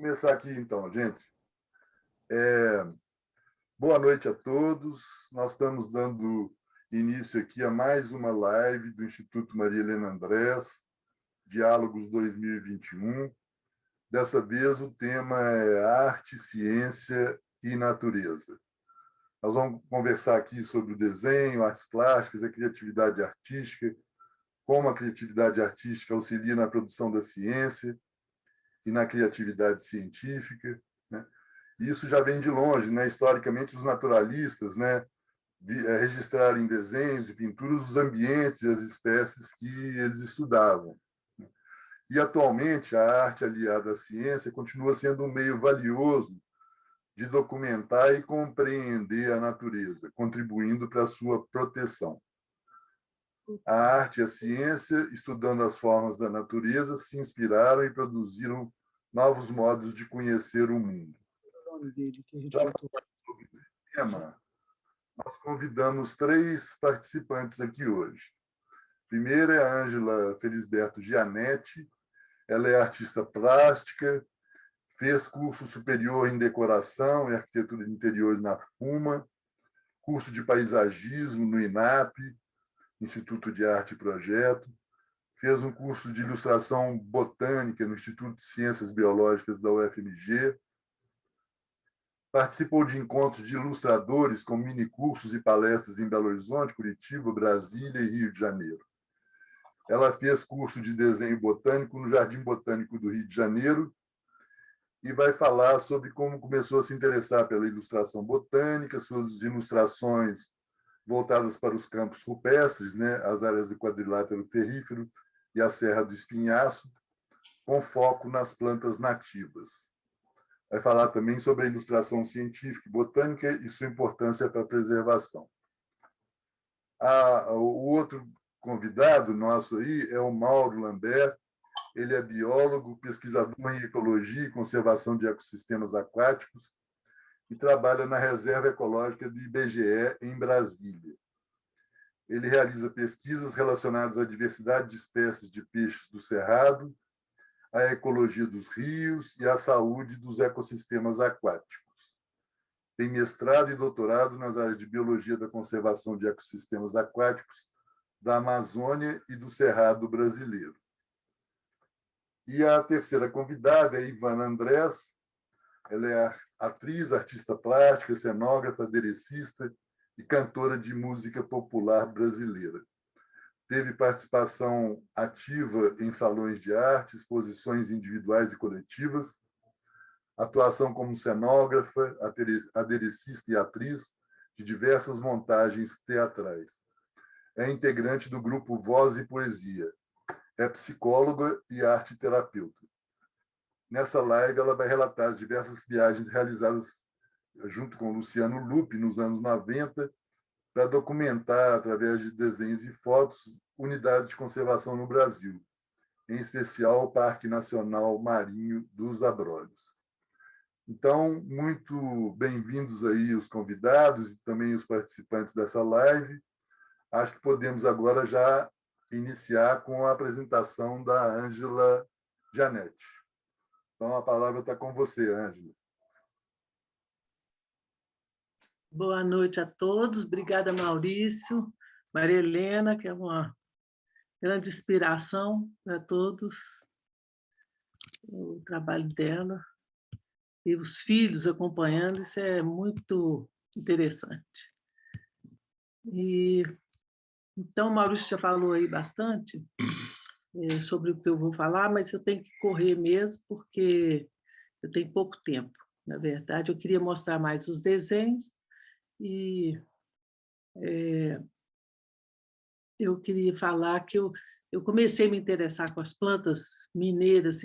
Começar aqui, então, gente. Boa noite a todos. Nós estamos dando início aqui a mais uma live do Instituto Maria Helena Andrés, Diálogos 2021. Dessa vez, o tema é arte, ciência e natureza. Nós vamos conversar aqui sobre o desenho, artes plásticas, a criatividade artística, como a criatividade artística auxilia na produção da ciência e na criatividade científica, né? E isso já vem de longe, né? Historicamente, os naturalistas, né, registraram em desenhos e pinturas os ambientes e as espécies que eles estudavam. E, atualmente, a arte aliada à ciência continua sendo um meio valioso de documentar e compreender a natureza, contribuindo para a sua proteção. A arte e a ciência, estudando as formas da natureza, se inspiraram e produziram novos modos de conhecer o mundo. Já sobre o tema, nós convidamos 3 participantes aqui hoje. Primeiro é a Ângela Felisberto Gianetti. Ela é artista plástica, fez curso superior em decoração e arquitetura de interiores na FUMA, curso de paisagismo no INAP, Instituto de Arte e Projeto, fez um curso de ilustração botânica no Instituto de Ciências Biológicas da UFMG, participou de encontros de ilustradores com minicursos e palestras em Belo Horizonte, Curitiba, Brasília e Rio de Janeiro. Ela fez curso de desenho botânico no Jardim Botânico do Rio de Janeiro e vai falar sobre como começou a se interessar pela ilustração botânica, suas ilustrações voltadas para os campos rupestres, né, as áreas do quadrilátero ferrífero e a Serra do Espinhaço, com foco nas plantas nativas. Vai falar também sobre a ilustração científica e botânica e sua importância para a preservação. O outro convidado nosso aí é o Mauro Lambert. Ele é biólogo, pesquisador em ecologia e conservação de ecossistemas aquáticos e trabalha na Reserva Ecológica do IBGE, em Brasília. Ele realiza pesquisas relacionadas à diversidade de espécies de peixes do Cerrado, à ecologia dos rios e à saúde dos ecossistemas aquáticos. Tem mestrado e doutorado nas áreas de biologia da conservação de ecossistemas aquáticos da Amazônia e do Cerrado brasileiro. E a terceira convidada é Ivana Andrés. Ela é atriz, artista plástica, cenógrafa, aderecista e cantora de música popular brasileira. Teve participação ativa em salões de arte, exposições individuais e coletivas, atuação como cenógrafa, aderecista e atriz de diversas montagens teatrais. É integrante do grupo Voz e Poesia. É psicóloga e arte-terapeuta. Nessa live, ela vai relatar as diversas viagens realizadas junto com Luciano Lupi nos anos 90 para documentar, através de desenhos e fotos, unidades de conservação no Brasil, em especial o Parque Nacional Marinho dos Abrolhos. Então, muito bem-vindos aí os convidados e também os participantes dessa live. Acho que podemos agora já iniciar com a apresentação da Ângela Gianetti. Então, a palavra está com você, Ângela. Boa noite a todos. Obrigada, Maurício. Maria Helena, que é uma grande inspiração para todos, o trabalho dela. E os filhos acompanhando, isso é muito interessante. Então, o Maurício já falou aí bastante sobre o que eu vou falar, mas eu tenho que correr mesmo, porque eu tenho pouco tempo. Na verdade, eu queria mostrar mais os desenhos e eu queria falar que eu comecei a me interessar com as plantas mineiras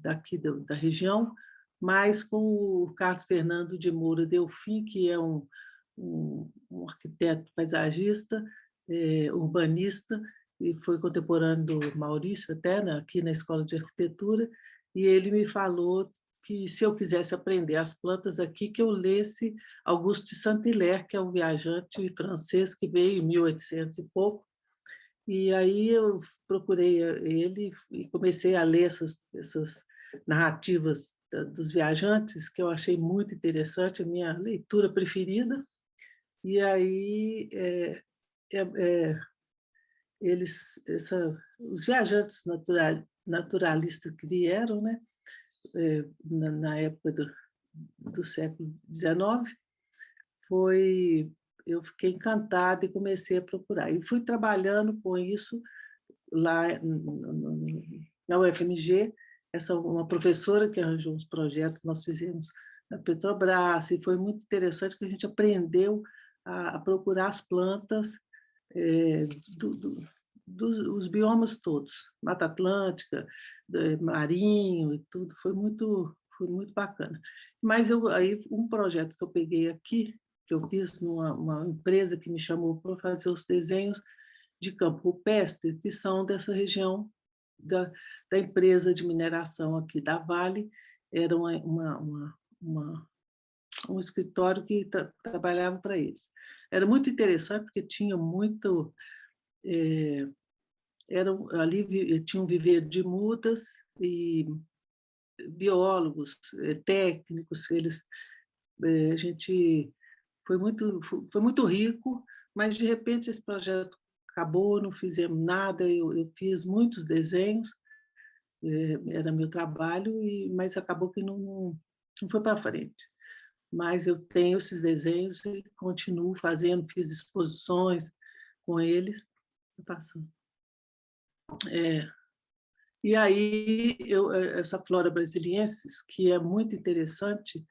daqui da região, mas com o Carlos Fernando de Moura Delfim, que é um arquiteto paisagista, urbanista, e foi contemporâneo do Maurício até aqui na Escola de Arquitetura, e ele me falou que, se eu quisesse aprender as plantas aqui, que eu lesse Auguste de Saint-Hilaire, que é um viajante francês que veio em 1800 e pouco, e aí eu procurei ele e comecei a ler essas narrativas dos viajantes, que eu achei muito interessante, a minha leitura preferida. E aí, os viajantes naturalistas que vieram, né, na época do século XIX, eu fiquei encantada e comecei a procurar. E fui trabalhando com isso lá na UFMG, uma professora que arranjou uns projetos, nós fizemos na Petrobras, e foi muito interessante que a gente aprendeu a procurar as plantas dos biomas todos, Mata Atlântica, marinho e tudo, foi muito bacana. Mas aí um projeto que eu peguei aqui, que eu fiz numa empresa que me chamou para fazer os desenhos de campo rupestre, que são dessa região da empresa de mineração aqui da Vale, era um escritório que trabalhava para eles. Era muito interessante, porque tinha muito... ali tinha um viveiro de mudas e biólogos, técnicos, a gente foi muito rico, mas, de repente, esse projeto acabou, não fizemos nada, eu fiz muitos desenhos, era meu trabalho, mas acabou que não foi para frente. Mas eu tenho esses desenhos e continuo fazendo, fiz exposições com eles, passando. E aí, essa flora brasiliensis, que é muito interessante,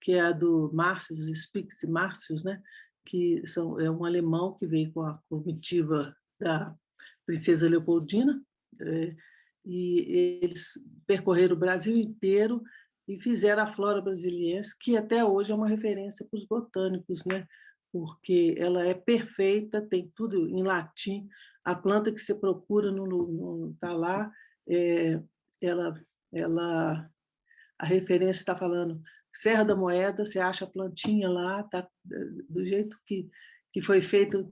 que é a do Márcio, dos Spix e Márcios, né? Que é um alemão que veio com a comitiva da princesa Leopoldina, e eles percorreram o Brasil inteiro e fizeram a flora brasiliense, que até hoje é uma referência para os botânicos, né? Porque ela é perfeita, tem tudo em latim, a planta que você procura não está lá, ela, a referência está falando Serra da Moeda, você acha a plantinha lá, tá do jeito que foi feito.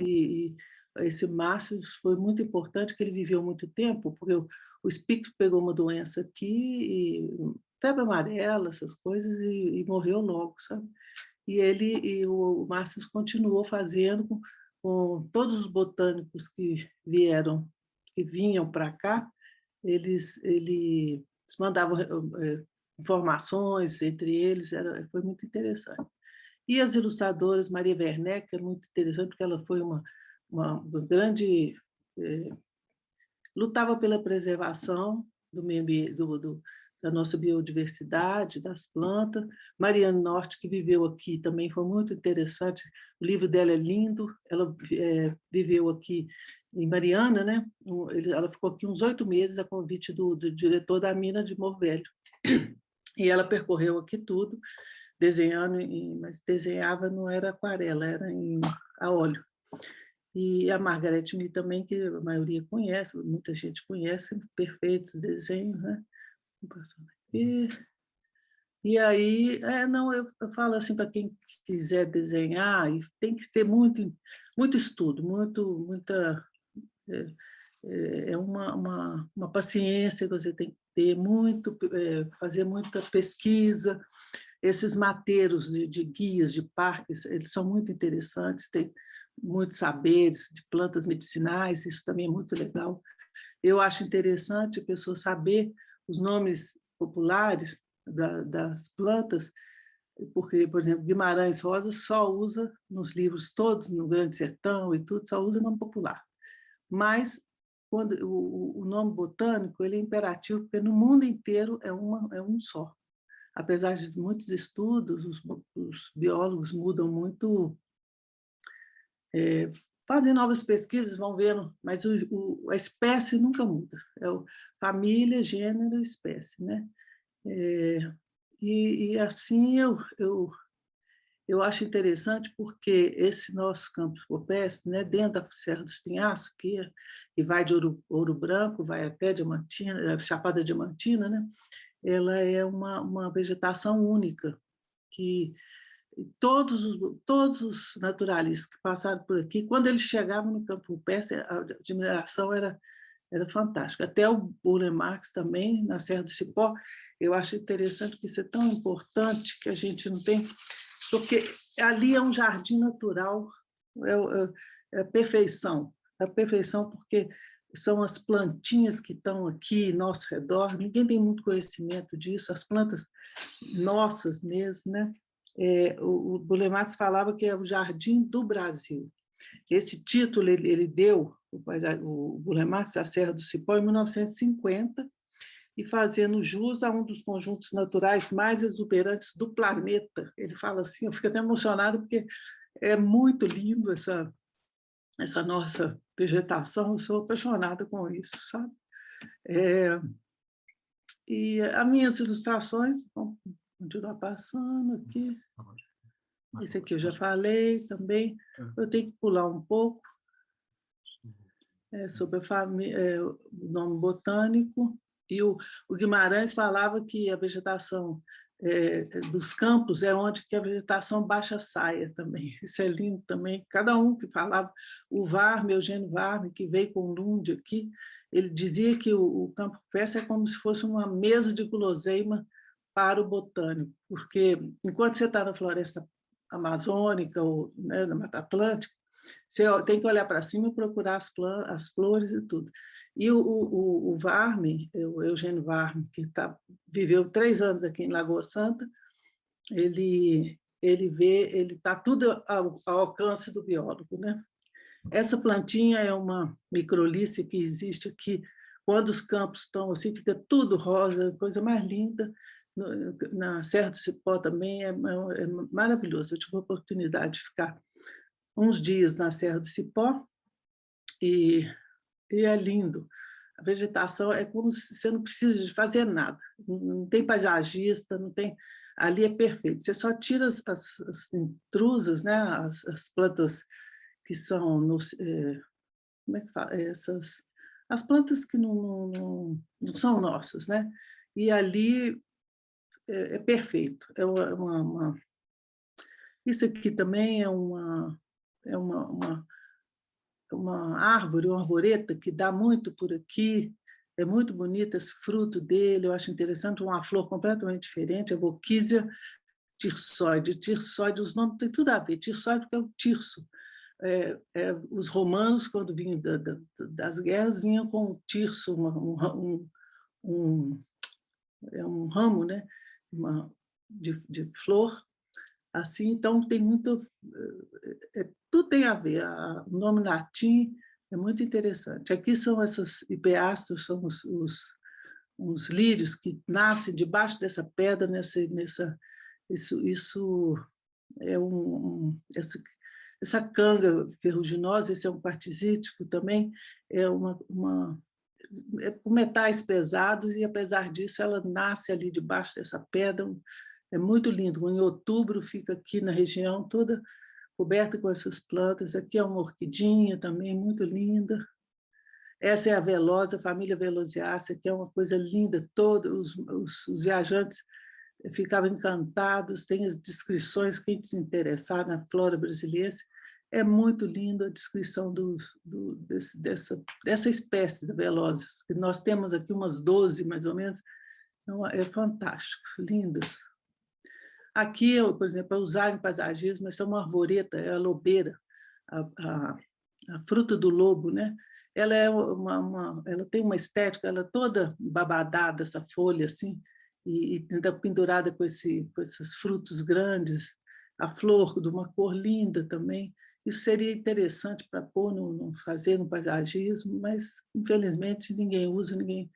E esse Márcio foi muito importante, que ele viveu muito tempo, porque o Spix pegou uma doença aqui, febre amarela, essas coisas, e morreu logo, sabe? E o Márcio continuou fazendo com todos os botânicos que vinham para cá, eles mandavam informações entre eles, foi muito interessante. E as ilustradoras, Maria Werneck, é muito interessante, porque ela foi uma grande... lutava pela preservação do meio ambiente, da nossa biodiversidade, das plantas. Mariana Norte, que viveu aqui, também foi muito interessante. O livro dela é lindo. Ela viveu aqui em Mariana, né? Ela ficou aqui uns 8 meses a convite do diretor da mina de Morro Velho. E ela percorreu aqui tudo, desenhando, mas desenhava, não era aquarela, era a óleo. E a Margaret Mead também, que a maioria conhece, muita gente conhece, perfeitos desenhos, né? E aí, não, eu falo assim, para quem quiser desenhar, tem que ter muito estudo, muita... uma paciência que você tem que ter, fazer muita pesquisa. Esses mateiros de guias de parques, eles são muito interessantes, tem muitos saberes de plantas medicinais, isso também é muito legal. Eu acho interessante a pessoa saber os nomes populares das plantas, porque, por exemplo, Guimarães Rosa só usa nos livros todos, no Grande Sertão e tudo, só usa nome popular. Mas quando o nome botânico ele é imperativo, porque no mundo inteiro é um só. Apesar de muitos estudos, os biólogos mudam muito, fazem novas pesquisas, vão vendo, mas a espécie nunca muda. Família, gênero, espécie, né? E assim eu acho interessante, porque esse nosso campus rupestre, né, dentro da Serra do Espinhaço, que vai de Ouro Branco, vai até Diamantina, Chapada Diamantina, né? Ela é uma vegetação única, que todos os naturalistas que passaram por aqui, quando eles chegavam no campo rupestre, a admiração era era fantástico. Até o Burle Marx também, na Serra do Cipó, eu acho interessante que isso é tão importante que a gente não tem, porque ali é um jardim natural, é a perfeição, porque são as plantinhas que estão aqui ao nosso redor, ninguém tem muito conhecimento disso, as plantas nossas mesmo, né? O Burle Marx falava que é o jardim do Brasil. Esse título ele deu, o Burle Marx, a Serra do Cipó, em 1950, e fazendo jus a um dos conjuntos naturais mais exuberantes do planeta. Ele fala assim, eu fico até emocionada, porque é muito lindo essa nossa vegetação, eu sou apaixonada com isso, sabe? E as minhas ilustrações, vamos continuar passando aqui. Esse aqui eu já falei também, eu tenho que pular um pouco, sobre o nome botânico, e o Guimarães falava que a vegetação dos campos é onde que a vegetação baixa saia também. Isso é lindo também. Cada um que falava, o Varme, Eugênio Varme, que veio com o Lund aqui, ele dizia que o campo pétrea é como se fosse uma mesa de guloseima para o botânico, porque enquanto você está na floresta amazônica ou, né, na Mata Atlântica, você tem que olhar para cima e procurar as flores e tudo. E o Varme, o Eugênio Varme, que viveu 3 anos aqui em Lagoa Santa, ele está tudo ao alcance do biólogo, né? Essa plantinha é uma microlícia que existe aqui. Quando os campos estão assim, fica tudo rosa, coisa mais linda. Na Serra do Cipó também é maravilhoso. Eu tive a oportunidade de ficar uns dias na Serra do Cipó e é lindo. A vegetação é como se você não precisa de fazer nada. Não tem paisagista, não tem... Ali é perfeito. Você só tira as intrusas, né? As plantas que são... como é que fala? As plantas que não são nossas, né? E ali é perfeito. Isso aqui também é uma árvore, uma arvoreta que dá muito por aqui, é muito bonito esse fruto dele, eu acho interessante, uma flor completamente diferente, a Volquísia tirsoide. Tirsoide, os nomes têm tudo a ver, tirsoide porque é o tirso. Os romanos, quando vinham das guerras, vinham com o tirso, um ramo, né? de flor, assim, então tem muito... tudo tem a ver, o nome latim é muito interessante. Aqui são esses hipeastros, são os lírios que nascem debaixo dessa pedra, isso é essa canga ferruginosa, esse é um quartzítico também, é com metais pesados, e apesar disso ela nasce ali debaixo dessa pedra, é muito lindo. Em outubro fica aqui na região toda coberta com essas plantas. Aqui é uma orquidinha também, muito linda. Essa é a velosa, a família Velosiácea, que é uma coisa linda. Todos os viajantes ficavam encantados, tem as descrições, quem se interessar na flora brasileira, é muito linda a descrição dessa espécie de velozes, que nós temos aqui umas 12, mais ou menos, então, é fantástico, lindas. Aqui, por exemplo, é usar em paisagismo, essa é uma arvoreta, é a lobeira, a fruta do lobo, né? Ela ela tem uma estética, ela é toda babadada, essa folha assim, e pendurada com esses frutos grandes, a flor de uma cor linda também. Isso seria interessante para pôr fazer no paisagismo, mas infelizmente ninguém usa, ninguém,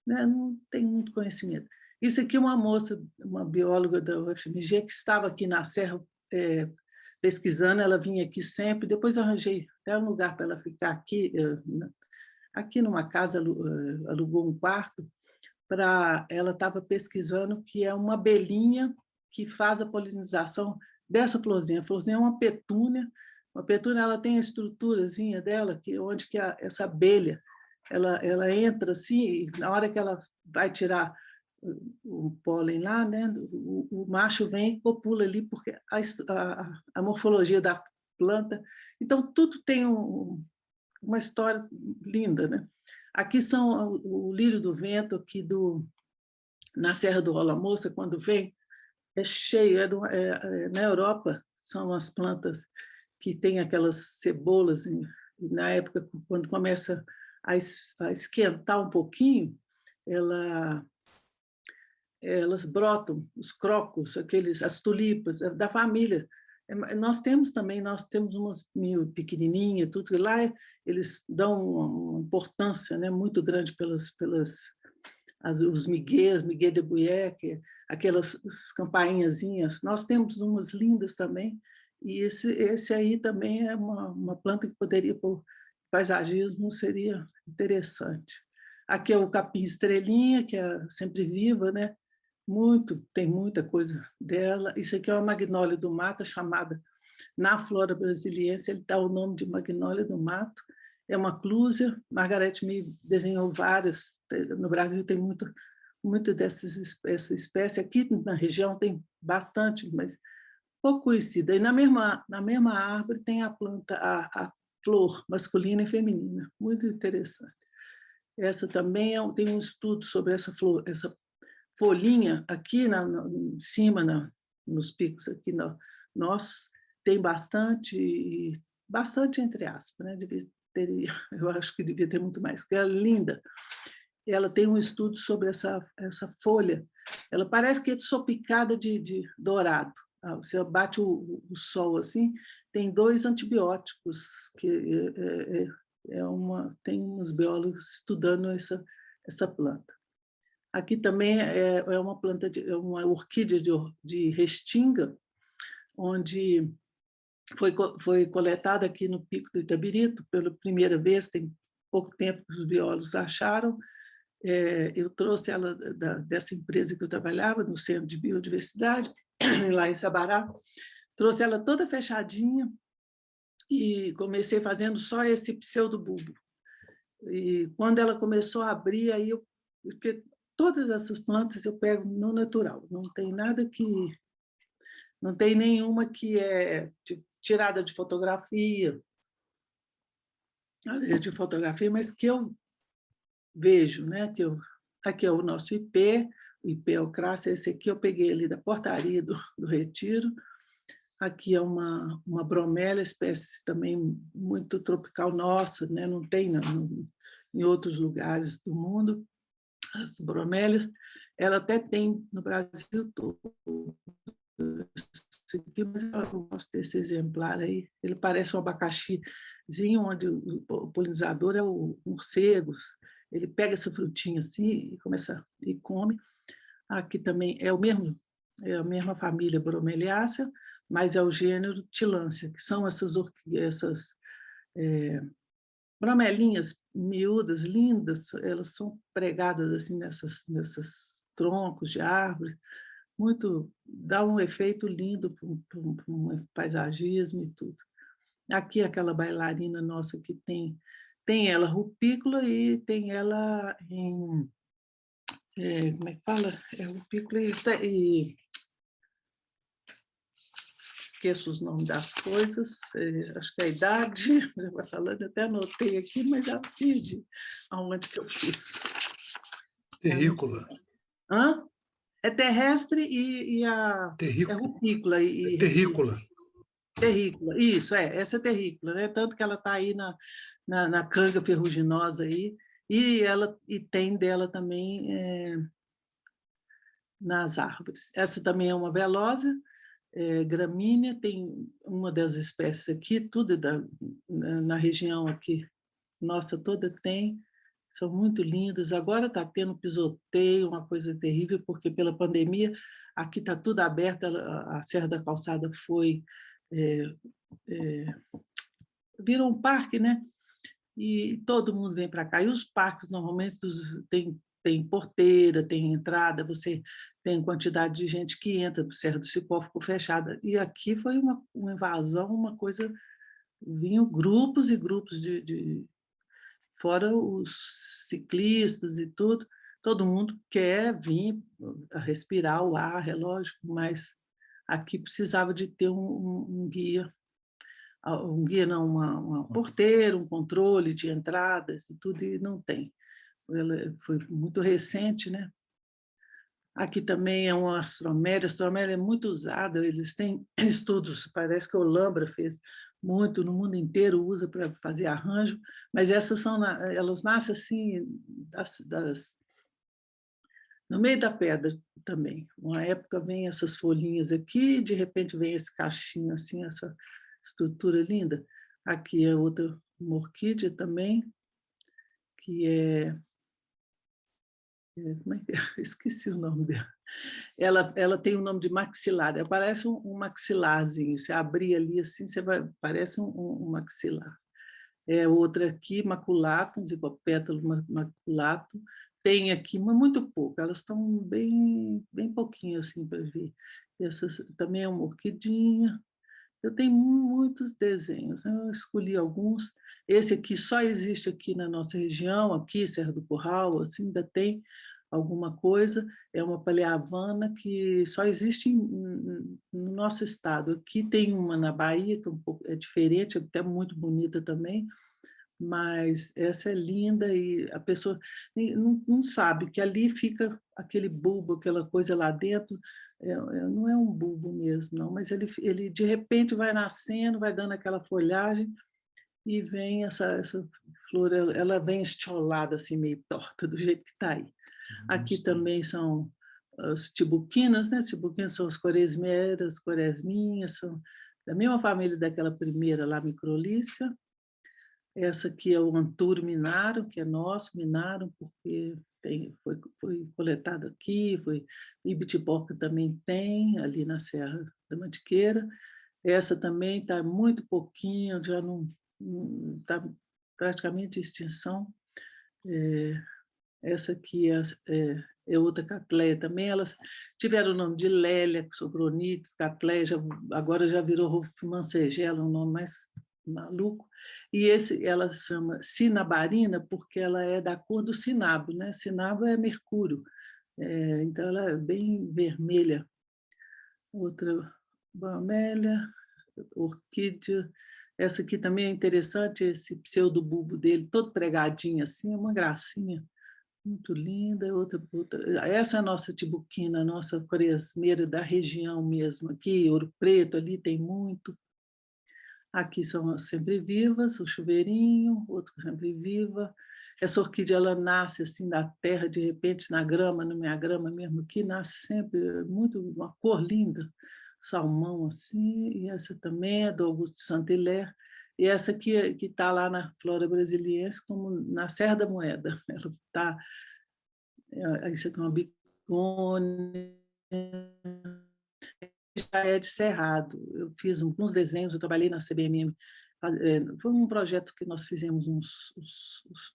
né? Não tem muito conhecimento. Isso aqui é uma moça, uma bióloga da UFMG, que estava aqui na Serra pesquisando, ela vinha aqui sempre, depois eu arranjei até um lugar para ela ficar aqui numa casa, alugou um quarto, ela estava pesquisando que é uma abelhinha que faz a polinização dessa florzinha. A florzinha é uma petúnia ela tem a estruturazinha dela, onde que essa abelha ela entra assim, e na hora que ela vai tirar o pólen lá, né, o macho vem e copula ali, porque a morfologia da planta... Então, tudo tem uma história linda, né? Aqui são o lírio do vento, aqui na Serra do Rola Moça, quando vem, é cheio. Na Europa, são as plantas que têm aquelas cebolas, e na época, quando começa a esquentar um pouquinho, elas brotam, os crocos, as tulipas, da família. Nós temos umas meio pequenininhas, tudo, e lá eles dão uma importância, né, muito grande os miguês, miguê de buié, aquelas campainhazinhas. Nós temos umas lindas também, e esse aí também é uma planta que poderia, por paisagismo, seria interessante. Aqui é o capim estrelinha, que é sempre viva, né? Tem muita coisa dela. Isso aqui é uma magnólia do mato, chamada, na flora brasiliense, ele dá o nome de magnólia do mato. É uma clúsia. Margaret Mead desenhou várias. No Brasil tem muito essa espécie. Aqui na região tem bastante, mas pouco conhecida. E na mesma árvore tem a planta, a flor masculina e feminina. Muito interessante. Essa também tem um estudo sobre essa flor, essa folhinha aqui em cima, nos picos aqui, nós tem bastante entre aspas, né? Eu acho que devia ter muito mais, que ela é linda. Ela tem um estudo sobre essa folha. Ela parece que é salpicada de dourado. Você bate o sol assim, tem 2 antibióticos que tem uns biólogos estudando essa planta. Aqui também é uma planta, uma orquídea de restinga, onde foi coletada aqui no Pico do Itabirito pela primeira vez, tem pouco tempo que os biólogos acharam. Eu trouxe ela dessa empresa que eu trabalhava, no Centro de Biodiversidade, lá em Sabará, trouxe ela toda fechadinha e comecei fazendo só esse pseudobulbo. E quando ela começou a abrir, aí porque todas essas plantas eu pego no natural, não tem nenhuma que é tirada de fotografia, mas que eu vejo, né? Aqui é o nosso ipê, o ipê alcrácia, esse aqui eu peguei ali da portaria do Retiro. Aqui é uma bromélia, espécie também muito tropical nossa, né? Não tem em outros lugares do mundo. As bromélias, ela até tem no Brasil todo. Mas eu gosto desse exemplar aí. Ele parece um abacaxizinho, onde o polinizador é o morcego. Ele pega essa frutinha assim e começa e come. Aqui também é a mesma família Bromeliácea, mas é o gênero Tillandsia, que são essas bromelinhas miúdas, lindas. Elas são pregadas assim nesses troncos de árvore. Dá um efeito lindo para um paisagismo e tudo. Aqui aquela bailarina nossa que tem ela rupícola e tem ela em como é que fala? Rupícola e esqueço os nomes das coisas, acho que é a idade, já vai falando, até anotei aqui, mas já perdi aonde que eu pus. Terrícola. Hã? É terrestre e Terrícola. é rupícola. Terrícola. Terrícola, isso, essa é terrícola, né? Tanto que ela está aí na canga ferruginosa aí, e tem dela também nas árvores. Essa também é uma velosa, gramínea, tem uma das espécies aqui, tudo na região aqui, nossa, toda tem, são muito lindas. Agora está tendo pisoteio, uma coisa terrível, porque pela pandemia aqui está tudo aberto, a Serra da Calçada virou um parque, né? E todo mundo vem para cá. E os parques, normalmente, tem porteira, tem entrada, você tem quantidade de gente que entra, o Serra do Cipó ficou fechada. E aqui foi uma invasão, uma coisa... Vinham grupos e grupos fora os ciclistas e tudo, todo mundo quer vir a respirar o ar, é lógico, mas aqui precisava de ter um guia um guia, não, uma porteira, um controle de entradas e tudo, e não tem. Ela foi muito recente, né? Aqui também é uma astroméria. A astroméria é muito usada, eles têm estudos, parece que a Olambra fez muito, no mundo inteiro usa para fazer arranjo, mas elas nascem assim, no meio da pedra também. Uma época vem essas folhinhas aqui, de repente vem esse cachinho assim, essa estrutura linda. Aqui é outra, uma orquídea também, que como é que é? Esqueci o nome dela. Ela tem o nome de maxilar, parece um maxilarzinho, você abrir ali assim, parece um maxilar. É outra aqui, maculatum, zigopétalo maculatum, tem aqui, mas muito pouco, elas estão bem pouquinho assim para ver. Essas também é uma orquidinha. Eu tenho muitos desenhos, eu escolhi alguns. Esse aqui só existe aqui na nossa região, aqui, Serra do Curral, assim, ainda tem alguma coisa. É uma paleavana que só existe no nosso estado. Aqui tem uma na Bahia, que é diferente, até muito bonita também, mas essa é linda e a pessoa não sabe que ali fica aquele bulbo, aquela coisa lá dentro. Não é um bulbo mesmo, não, mas ele de repente vai nascendo, vai dando aquela folhagem e vem essa flor, ela vem estiolada, assim, meio torta, do jeito que está aí. Aqui também são as tibuquinas, né? As tibuquinas são as quaresmeras, quaresminhas, são da mesma família daquela primeira lá, Microlícia. Essa aqui é o Anturo Minaro, que é nosso, Minaro, porque foi coletado aqui, Ibitipoca também tem, ali na Serra da Mantiqueira. Essa também está muito pouquinho, já não está praticamente em extinção. Essa aqui é outra Catleia também. Elas tiveram o nome de Lélia, Sobronites, Catleia, agora já virou Rofimancegela, um nome mais maluco. E ela chama Cinabarina porque ela é da cor do cinabo, né? Cinabo é mercúrio, então ela é bem vermelha. Outra bromélia, orquídea. Essa aqui também é interessante, esse pseudobulbo dele, todo pregadinho assim, é uma gracinha. Muito linda. Outra. Essa é a nossa tibuquina, a nossa quaresmeira da região mesmo. Aqui, Ouro Preto, ali tem muito. Aqui são as sempre-vivas, o chuveirinho, outro sempre-viva. Essa orquídea, ela nasce assim da terra, de repente, na grama, na minha grama mesmo aqui, nasce sempre uma cor linda, salmão assim. E essa também é do Augusto Saint-Hilaire. E essa aqui que está lá na Flora Brasiliense, como na Serra da Moeda. Ela está... Aí você tem uma bicônia, já é de Cerrado. Eu fiz uns desenhos, eu trabalhei na CBMM, foi um projeto que nós fizemos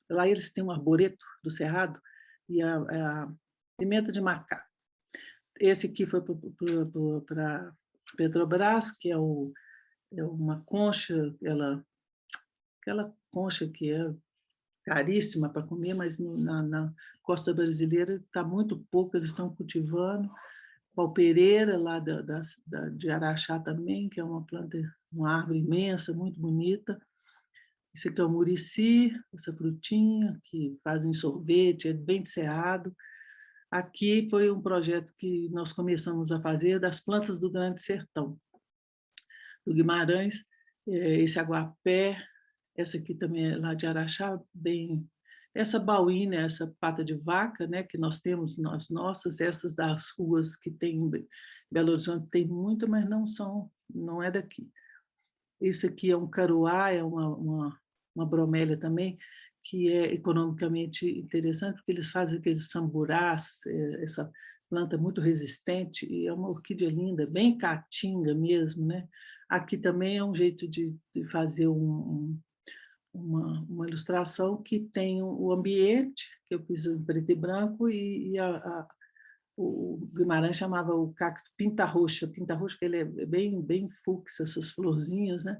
lá eles têm um arboreto do Cerrado e a pimenta de macaco. Esse aqui foi para Petrobras, que é uma concha, aquela concha que é caríssima para comer, mas na costa brasileira está muito pouco, eles estão cultivando. Palpereira, lá de Araxá também, que é uma planta, uma árvore imensa, muito bonita. Isso aqui é o murici, essa frutinha, que fazem sorvete, é bem de cerrado. Aqui foi um projeto que nós começamos a fazer das plantas do Grande Sertão, do Guimarães, esse aguapé, essa aqui também é lá de Araxá, bem... Essa baúina, essa pata de vaca, né, que nós temos nas nossas, essas das ruas que tem em Belo Horizonte tem muito, mas não é daqui. Isso aqui é um caruá, é uma bromélia também, que é economicamente interessante, porque eles fazem aqueles samburás, essa planta muito resistente, e é uma orquídea linda, bem caatinga mesmo, né? Aqui também é um jeito de fazer uma ilustração que tem o ambiente, que eu fiz em preto e branco, e o Guimarães chamava o cacto pinta-roxa, porque ele é bem fúcsia, essas florzinhas, né?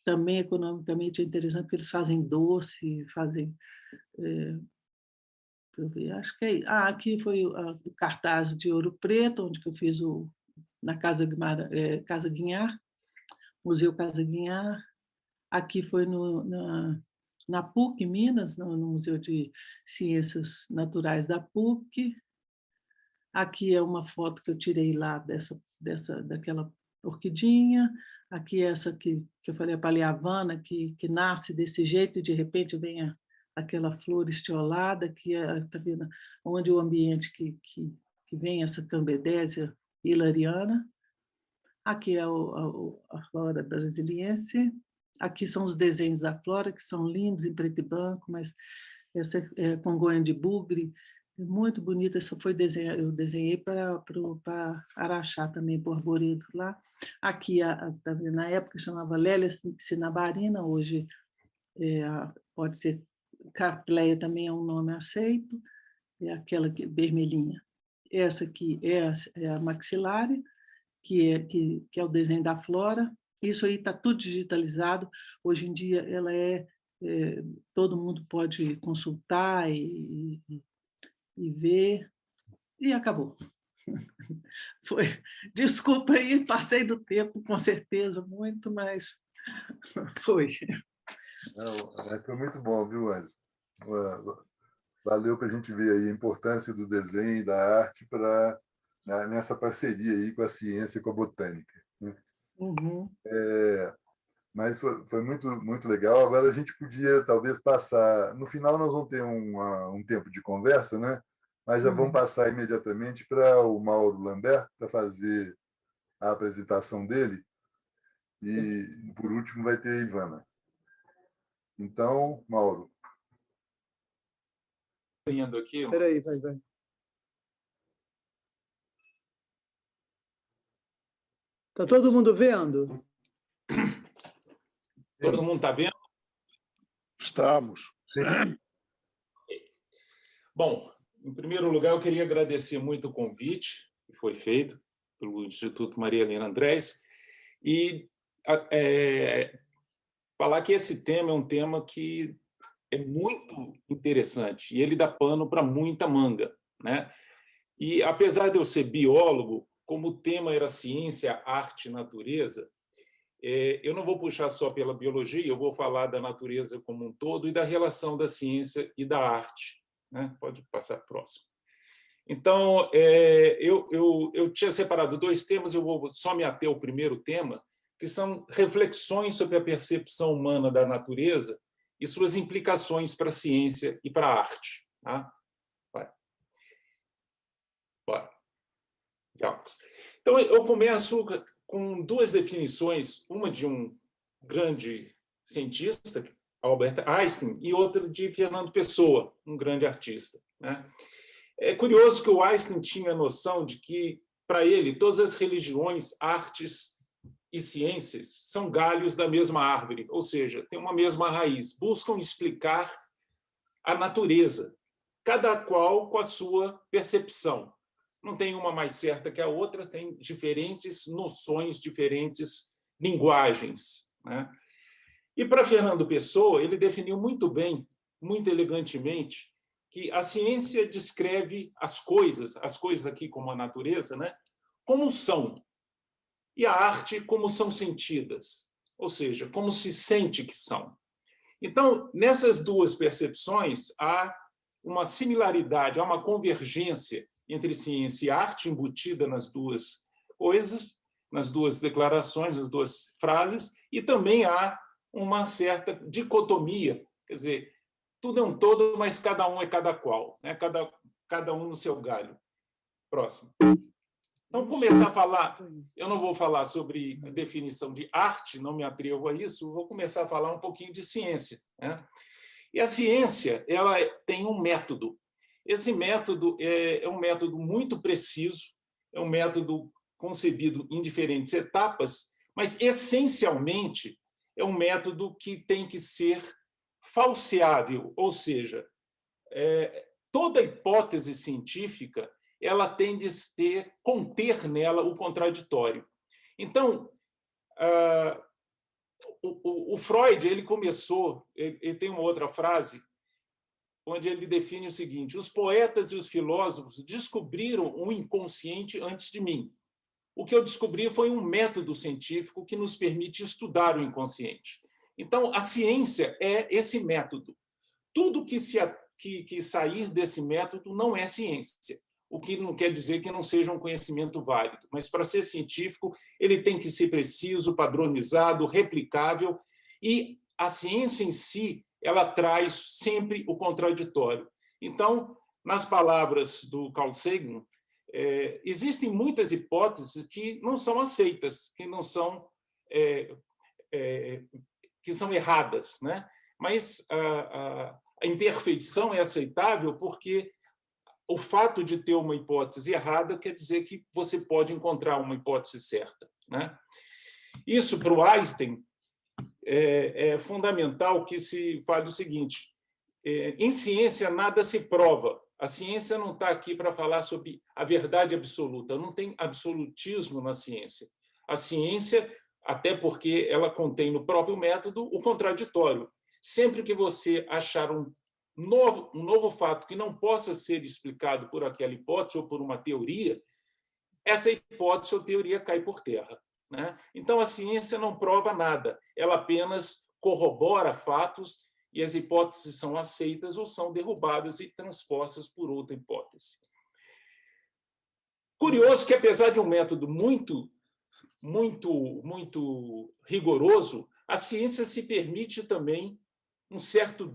Também economicamente é interessante, porque eles fazem doce, fazem... deixa eu ver, acho que é... aqui foi o cartaz de Ouro Preto, onde que eu fiz na Casa Guinhar, Museu Casa Guinhar. Aqui foi na PUC, Minas, no Museu de Ciências Naturais da PUC. Aqui é uma foto que eu tirei lá daquela orquidinha. Aqui essa que eu falei, a paliavana, que nasce desse jeito e, de repente, vem aquela flor estiolada, que está vendo onde o ambiente que vem essa cambedésia hilariana. Aqui é a flora brasiliense. Aqui são os desenhos da flora, que são lindos, em preto e branco, mas essa é Congonha de Bugre, muito bonita. Essa foi eu desenhei para Araxá também, para o arvoredo lá. Aqui, tá vendo, na época chamava Lélia cinabarina, hoje pode ser Catleia, também é um nome aceito, é aquela vermelhinha. Essa aqui é a maxilária, que é o desenho da flora. Isso aí está tudo digitalizado. Hoje em dia ela todo mundo pode consultar e ver, e acabou. Desculpa aí, passei do tempo, com certeza, muito, mas foi. Foi muito bom, viu, Ângela? Valeu para a gente ver aí a importância do desenho e da arte nessa parceria aí com a ciência e com a botânica. Uhum. Mas foi muito, muito legal. Agora a gente podia talvez passar... No final nós vamos ter um tempo de conversa, né? Mas já vamos passar imediatamente para o Mauro Lambert para fazer a apresentação dele. E, por último, vai ter a Ivana. Então, Mauro. Espera aí, vai. Está todo mundo vendo? Todo mundo está vendo? Estamos. Sim. Bom, em primeiro lugar, eu queria agradecer muito o convite que foi feito pelo Instituto Maria Helena Andrés e falar que esse tema é um tema que é muito interessante e ele dá pano para muita manga, né? E, apesar de eu ser biólogo, como o tema era ciência, arte e natureza, eu não vou puxar só pela biologia, eu vou falar da natureza como um todo e da relação da ciência e da arte, né? Pode passar próximo. Então, eu tinha separado 2 temas, eu vou só me ater ao primeiro tema, que são reflexões sobre a percepção humana da natureza e suas implicações para a ciência e para a arte. Tá? Vai. Bora. Então, eu começo com 2 definições, uma de um grande cientista, Albert Einstein, e outra de Fernando Pessoa, um grande artista, né? É curioso que o Einstein tinha a noção de que, para ele, todas as religiões, artes e ciências são galhos da mesma árvore, ou seja, têm uma mesma raiz, buscam explicar a natureza, cada qual com a sua percepção. Não tem uma mais certa que a outra, tem diferentes noções, diferentes linguagens, né? E para Fernando Pessoa, ele definiu muito bem, muito elegantemente, que a ciência descreve as coisas aqui como a natureza, né, como são, e a arte como são sentidas, ou seja, como se sente que são. Então, nessas 2 percepções, há uma similaridade, há uma convergência entre ciência e arte embutida nas 2 coisas, nas 2 declarações, nas 2 frases, e também há uma certa dicotomia, quer dizer, tudo é um todo, mas cada um é cada qual, né? Cada um no seu galho. Próximo. Então, começar a falar, eu não vou falar sobre a definição de arte, não me atrevo a isso, vou começar a falar um pouquinho de ciência, né? E a ciência, ela tem um método. Esse método é um método muito preciso, é um método concebido em diferentes etapas, mas, essencialmente, é um método que tem que ser falseável, ou seja, toda hipótese científica ela tem de conter nela o contraditório. Então, o Freud ele começou, ele tem uma outra frase, onde ele define o seguinte: os poetas e os filósofos descobriram o inconsciente antes de mim. o que eu descobri foi um método científico que nos permite estudar o inconsciente. Então, a ciência é esse método. Tudo que sair desse método não é ciência, o que não quer dizer que não seja um conhecimento válido, mas para ser científico, ele tem que ser preciso, padronizado, replicável, e a ciência em si, ela traz sempre o contraditório. Então, nas palavras do Carl Sagan, existem muitas hipóteses que não são aceitas, que não são que são erradas, né? Mas a imperfeição é aceitável porque o fato de ter uma hipótese errada quer dizer que você pode encontrar uma hipótese certa, né? Isso, para o Einstein, é fundamental que se fale o seguinte: em ciência, nada se prova. A ciência não está aqui para falar sobre a verdade absoluta. Não tem absolutismo na ciência. A ciência, até porque ela contém no próprio método o contraditório. Sempre que você achar um novo fato que não possa ser explicado por aquela hipótese ou por uma teoria, essa hipótese ou teoria cai por terra, né? Então, a ciência não prova nada. Ela apenas corrobora fatos e as hipóteses são aceitas ou são derrubadas e transpostas por outra hipótese. Curioso que, apesar de um método muito rigoroso, a ciência se permite também um certo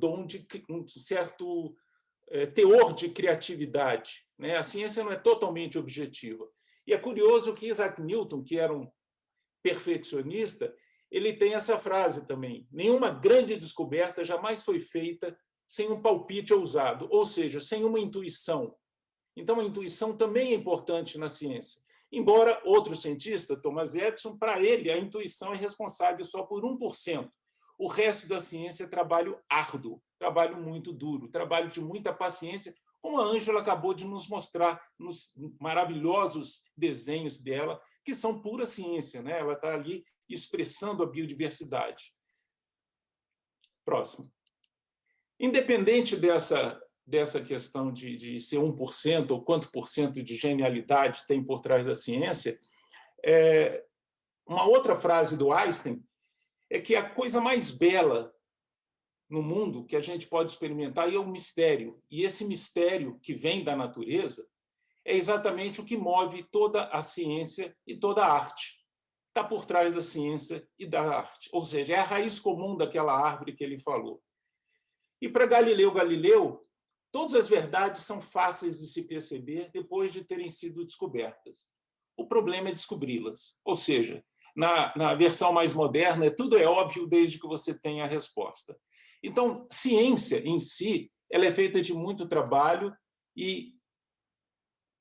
teor de criatividade, né? A ciência não é totalmente objetiva. E é curioso que Isaac Newton, que era um perfeccionista, ele tem essa frase também: nenhuma grande descoberta jamais foi feita sem um palpite ousado, ou seja, sem uma intuição. Então, a intuição também é importante na ciência. Embora outro cientista, Thomas Edison, para ele, a intuição é responsável só por 1%. O resto da ciência é trabalho árduo, trabalho muito duro, trabalho de muita paciência, como a Ângela acabou de nos mostrar nos maravilhosos desenhos dela, que são pura ciência, né? Ela está ali expressando a biodiversidade. Próximo. Independente dessa questão de ser 1% ou quanto por cento de genialidade tem por trás da ciência, uma outra frase do Einstein é que a coisa mais bela no mundo que a gente pode experimentar é o mistério. E esse mistério que vem da natureza é exatamente o que move toda a ciência e toda a arte. Está por trás da ciência e da arte. Ou seja, é a raiz comum daquela árvore que ele falou. E para Galileu Galileu, todas as verdades são fáceis de se perceber depois de terem sido descobertas. O problema é descobri-las. Ou seja, na versão mais moderna, tudo é óbvio desde que você tenha a resposta. Então, ciência em si, ela é feita de muito trabalho e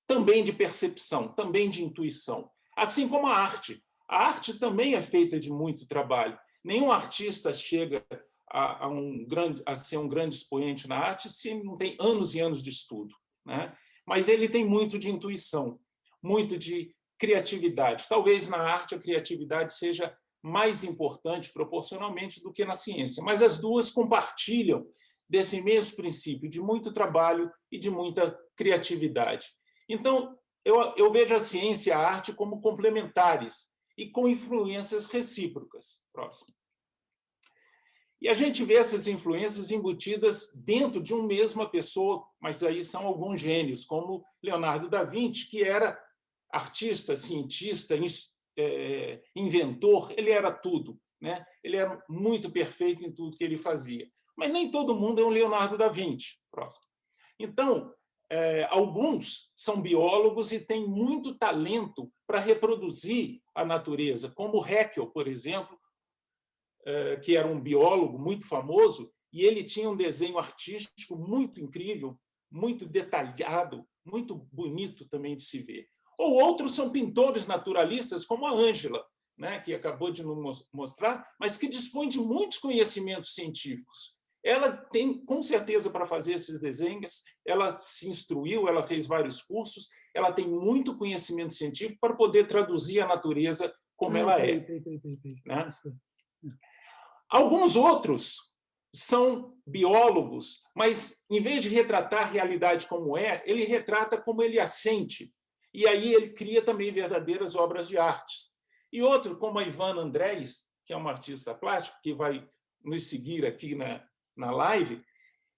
também de percepção, também de intuição. Assim como a arte. A arte também é feita de muito trabalho. Nenhum artista chega a ser um grande expoente na arte se não tem anos e anos de estudo, né? Mas ele tem muito de intuição, muito de criatividade. Talvez na arte a criatividade seja mais importante proporcionalmente do que na ciência, mas as duas compartilham desse mesmo princípio de muito trabalho e de muita criatividade. Então, eu vejo a ciência e a arte como complementares e com influências recíprocas. Próximo. E a gente vê essas influências embutidas dentro de uma mesma pessoa, mas aí são alguns gênios, como Leonardo da Vinci, que era artista, cientista, inventor, ele era tudo, né? Ele era muito perfeito em tudo que ele fazia. Mas nem todo mundo é um Leonardo da Vinci. Próximo. Então, alguns são biólogos e têm muito talento para reproduzir a natureza, como Haeckel, por exemplo, que era um biólogo muito famoso, e ele tinha um desenho artístico muito incrível, muito detalhado, muito bonito também de se ver. Ou outros são pintores naturalistas, como a Ângela, né, que acabou de nos mostrar, mas que dispõe de muitos conhecimentos científicos. Ela tem, com certeza, para fazer esses desenhos, ela se instruiu, ela fez vários cursos, ela tem muito conhecimento científico para poder traduzir a natureza como ela é. Né? Alguns outros são biólogos, mas, em vez de retratar a realidade como é, ele retrata como ele a sente. E aí ele cria também verdadeiras obras de arte. E outro, como a Ivana Andrés, que é uma artista plástica, que vai nos seguir aqui na live,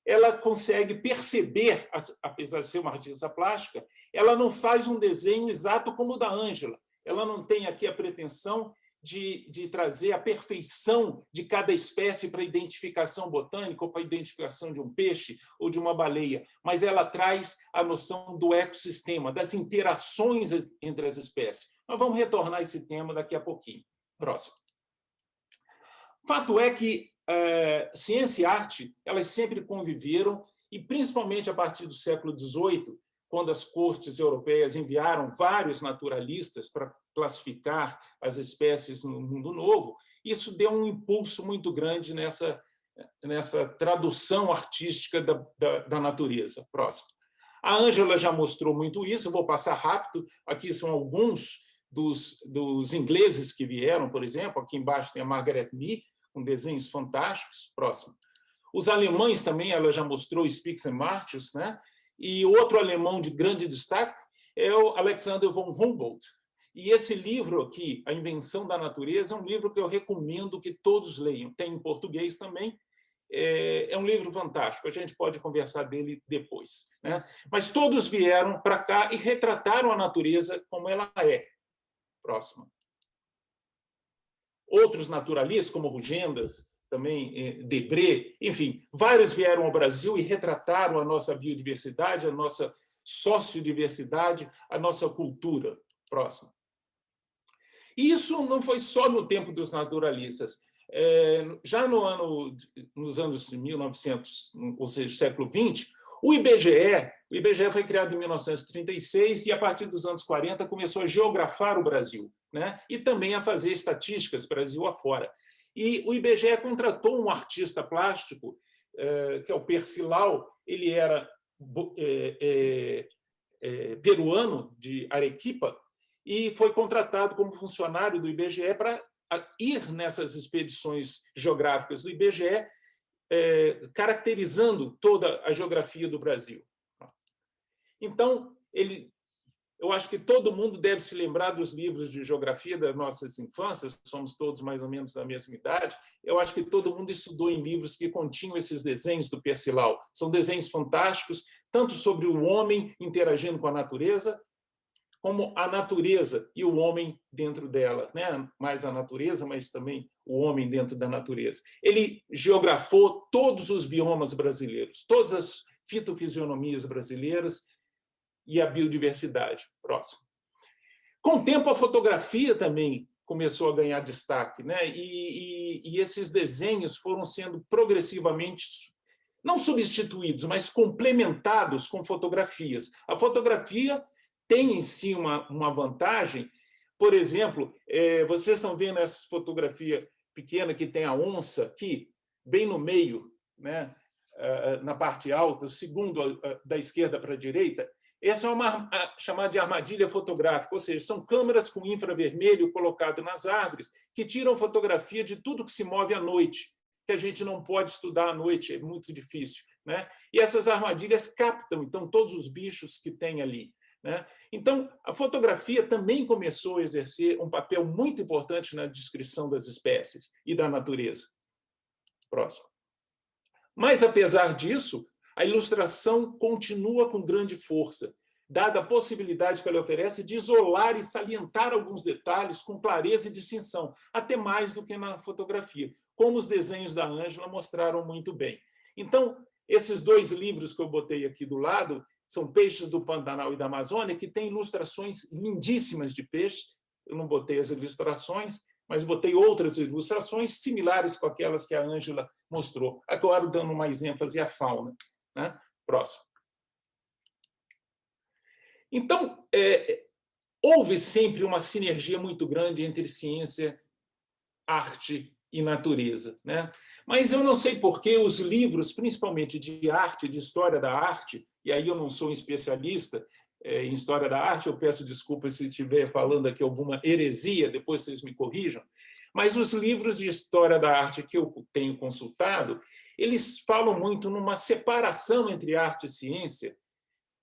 ela consegue perceber, apesar de ser uma artista plástica, ela não faz um desenho exato como o da Ângela. Ela não tem aqui a pretensão de trazer a perfeição de cada espécie para a identificação botânica ou para a identificação de um peixe ou de uma baleia, mas ela traz a noção do ecossistema, das interações entre as espécies. Nós vamos retornar a esse tema daqui a pouquinho. Próximo. Fato é que ciência e arte elas sempre conviveram, e principalmente a partir do século XVIII, quando as cortes europeias enviaram vários naturalistas para classificar as espécies no Mundo Novo, isso deu um impulso muito grande nessa tradução artística da natureza. Próximo. A Ângela já mostrou muito isso, eu vou passar rápido. Aqui são alguns dos ingleses que vieram, por exemplo. Aqui embaixo tem a Margaret Mee, com desenhos fantásticos. Próximo. Os alemães também, ela já mostrou Spix e Martius, né? E outro alemão de grande destaque é o Alexander von Humboldt. E esse livro aqui, A Invenção da Natureza, é um livro que eu recomendo que todos leiam. Tem em português também. É um livro fantástico, a gente pode conversar dele depois, né? Mas todos vieram para cá e retrataram a natureza como ela é. Próximo. Outros naturalistas, como Rugendas, também Debré, enfim, vários vieram ao Brasil e retrataram a nossa biodiversidade, a nossa sociodiversidade, a nossa cultura. Próximo. E isso não foi só no tempo dos naturalistas. Já nos anos 1900, ou seja, século XX, o IBGE foi criado em 1936 e, a partir dos anos 40, começou a geografar o Brasil, né? E também a fazer estatísticas Brasil afora. E o IBGE contratou um artista plástico, que é o Percilau. Ele era peruano, de Arequipa, e foi contratado como funcionário do IBGE para ir nessas expedições geográficas do IBGE, caracterizando toda a geografia do Brasil. Então, eu acho que todo mundo deve se lembrar dos livros de geografia das nossas infâncias, somos todos mais ou menos da mesma idade. Eu acho que todo mundo estudou em livros que continham esses desenhos do Percilau. São desenhos fantásticos, tanto sobre o homem interagindo com a natureza, como a natureza e o homem dentro dela, né? Mais a natureza, mas também o homem dentro da natureza. Ele geografou todos os biomas brasileiros, todas as fitofisionomias brasileiras e a biodiversidade. Próximo. Com o tempo, a fotografia também começou a ganhar destaque, né? E esses desenhos foram sendo progressivamente, não substituídos, mas complementados com fotografias. A fotografia tem em si uma vantagem. Por exemplo, vocês estão vendo essa fotografia pequena que tem a onça aqui, bem no meio, né? Na parte alta, o segundo da esquerda para a direita. Essa é uma chamada de armadilha fotográfica, ou seja, são câmeras com infravermelho colocado nas árvores que tiram fotografia de tudo que se move à noite, que a gente não pode estudar à noite, é muito difícil, né? E essas armadilhas captam, então, todos os bichos que tem ali, né? Então, a fotografia também começou a exercer um papel muito importante na descrição das espécies e da natureza. Próximo. Mas, apesar disso, a ilustração continua com grande força, dada a possibilidade que ela oferece de isolar e salientar alguns detalhes com clareza e distinção, até mais do que na fotografia, como os desenhos da Ângela mostraram muito bem. Então, esses dois livros que eu botei aqui do lado são Peixes do Pantanal e da Amazônia, que têm ilustrações lindíssimas de peixes. Eu não botei as ilustrações, mas botei outras ilustrações similares com aquelas que a Ângela mostrou. Agora, dando mais ênfase à fauna, né? Próximo. Então, houve sempre uma sinergia muito grande entre ciência, arte e natureza, né? Mas eu não sei por que os livros, principalmente de arte, de história da arte, e aí eu não sou um especialista em história da arte, eu peço desculpas se estiver falando aqui alguma heresia, depois vocês me corrijam, mas os livros de história da arte que eu tenho consultado, eles falam muito numa separação entre arte e ciência,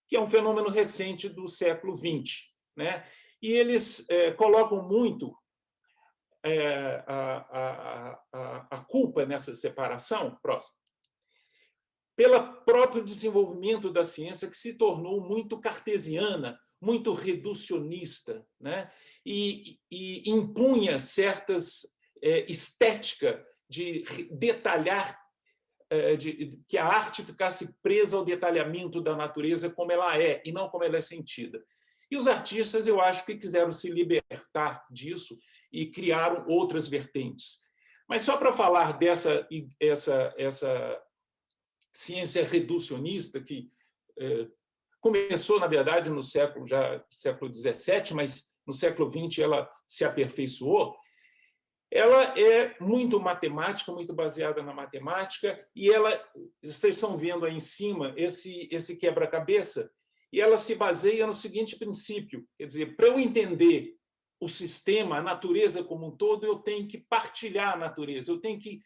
que é um fenômeno recente do século XX. né? E eles colocam muito a culpa nessa separação, próximo, pelo próprio desenvolvimento da ciência, que se tornou muito cartesiana, muito reducionista, né? E impunha certas estética de detalhar, que a arte ficasse presa ao detalhamento da natureza como ela é, e não como ela é sentida. E os artistas, eu acho que quiseram se libertar disso e criaram outras vertentes. Mas só para falar dessa essa ciência reducionista, que começou, na verdade, no século XVII, mas no século XX ela se aperfeiçoou. Ela é muito matemática, muito baseada na matemática, e vocês estão vendo aí em cima esse quebra-cabeça, e ela se baseia no seguinte princípio, quer dizer, para eu entender o sistema, a natureza como um todo, eu tenho que partilhar a natureza, eu tenho que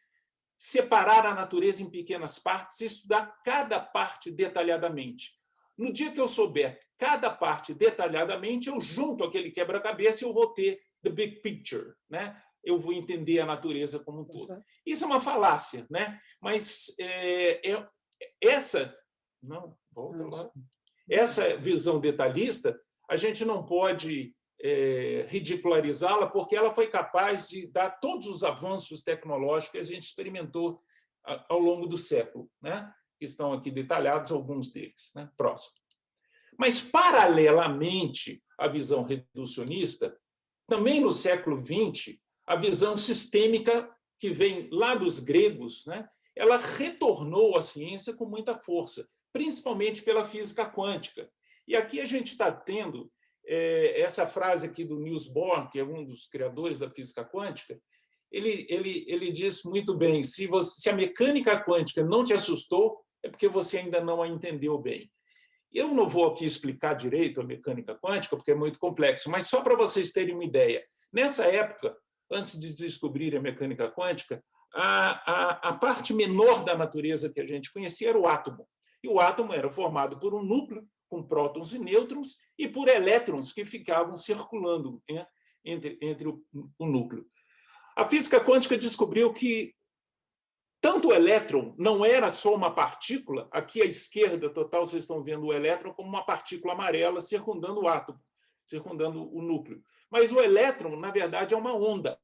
separar a natureza em pequenas partes e estudar cada parte detalhadamente. No dia que eu souber cada parte detalhadamente, eu junto aquele quebra-cabeça e eu vou ter the big picture, né? Eu vou entender a natureza como um todo. Isso é uma falácia, né? Mas essa visão detalhista, a gente não pode ridicularizá-la, porque ela foi capaz de dar todos os avanços tecnológicos que a gente experimentou ao longo do século, né? Que estão aqui detalhados alguns deles, né? Próximo. Mas, paralelamente à visão reducionista, também no século XX, a visão sistêmica, que vem lá dos gregos, né? Ela retornou à ciência com muita força, principalmente pela física quântica. E aqui a gente está tendo essa frase aqui do Niels Bohr, que é um dos criadores da física quântica. Ele diz muito bem: se a mecânica quântica não te assustou, é porque você ainda não a entendeu bem. Eu não vou aqui explicar direito a mecânica quântica, porque é muito complexo, mas só para vocês terem uma ideia. Nessa época, antes de descobrir a mecânica quântica, a parte menor da natureza que a gente conhecia era o átomo. E o átomo era formado por um núcleo, com prótons e nêutrons, e por elétrons que ficavam circulando entre o núcleo. A física quântica descobriu que tanto o elétron não era só uma partícula, aqui à esquerda total vocês estão vendo o elétron como uma partícula amarela circundando o átomo, circundando o núcleo. Mas o elétron, na verdade, é uma onda.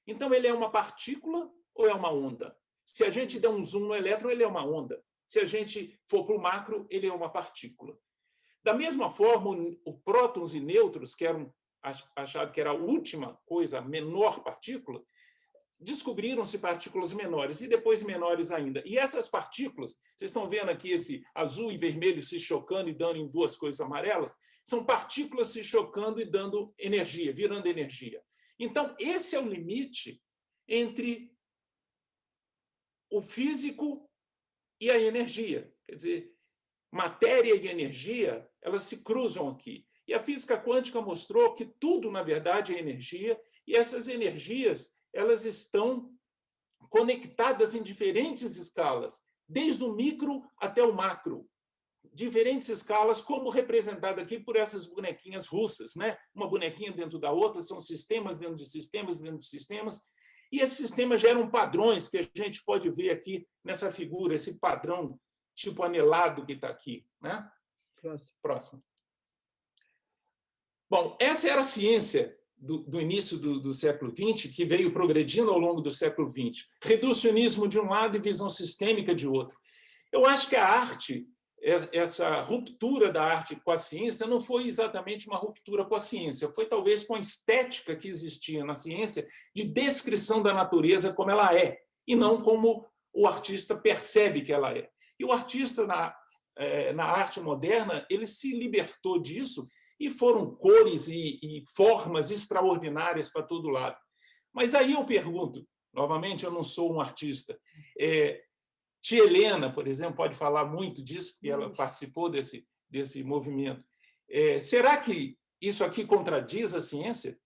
Então, ele é uma partícula ou é uma onda? Se a gente der um zoom no elétron, ele é uma onda. Se a gente for para o macro, ele é uma partícula. Da mesma forma, o prótons e nêutrons, que eram achado que era a última coisa, a menor partícula, descobriram-se partículas menores e depois menores ainda. E essas partículas, vocês estão vendo aqui esse azul e vermelho se chocando e dando em duas coisas amarelas, são partículas se chocando e dando energia, virando energia. Então, esse é o limite entre o físico e a energia. Quer dizer, matéria e energia, elas se cruzam aqui. E a física quântica mostrou que tudo, na verdade, é energia, e essas energias elas estão conectadas em diferentes escalas, desde o micro até o macro. Diferentes escalas, como representado aqui por essas bonequinhas russas, né? Uma bonequinha dentro da outra, são sistemas dentro de sistemas dentro de sistemas, e esses sistemas geram padrões que a gente pode ver aqui nessa figura, esse padrão tipo anelado que está aqui, né? Próximo. Bom, essa era a ciência do início do século XX, que veio progredindo ao longo do século XX. Reducionismo de um lado e visão sistêmica de outro. Eu acho que a arte, essa ruptura da arte com a ciência, não foi exatamente uma ruptura com a ciência, foi talvez com a estética que existia na ciência de descrição da natureza como ela é, e não como o artista percebe que ela é. E o artista, na arte moderna, ele se libertou disso, e foram cores e formas extraordinárias para todo lado. Mas aí eu pergunto, novamente, eu não sou um artista. Tia Helena, por exemplo, pode falar muito disso, porque ela participou desse movimento. Será que isso aqui contradiz a ciência?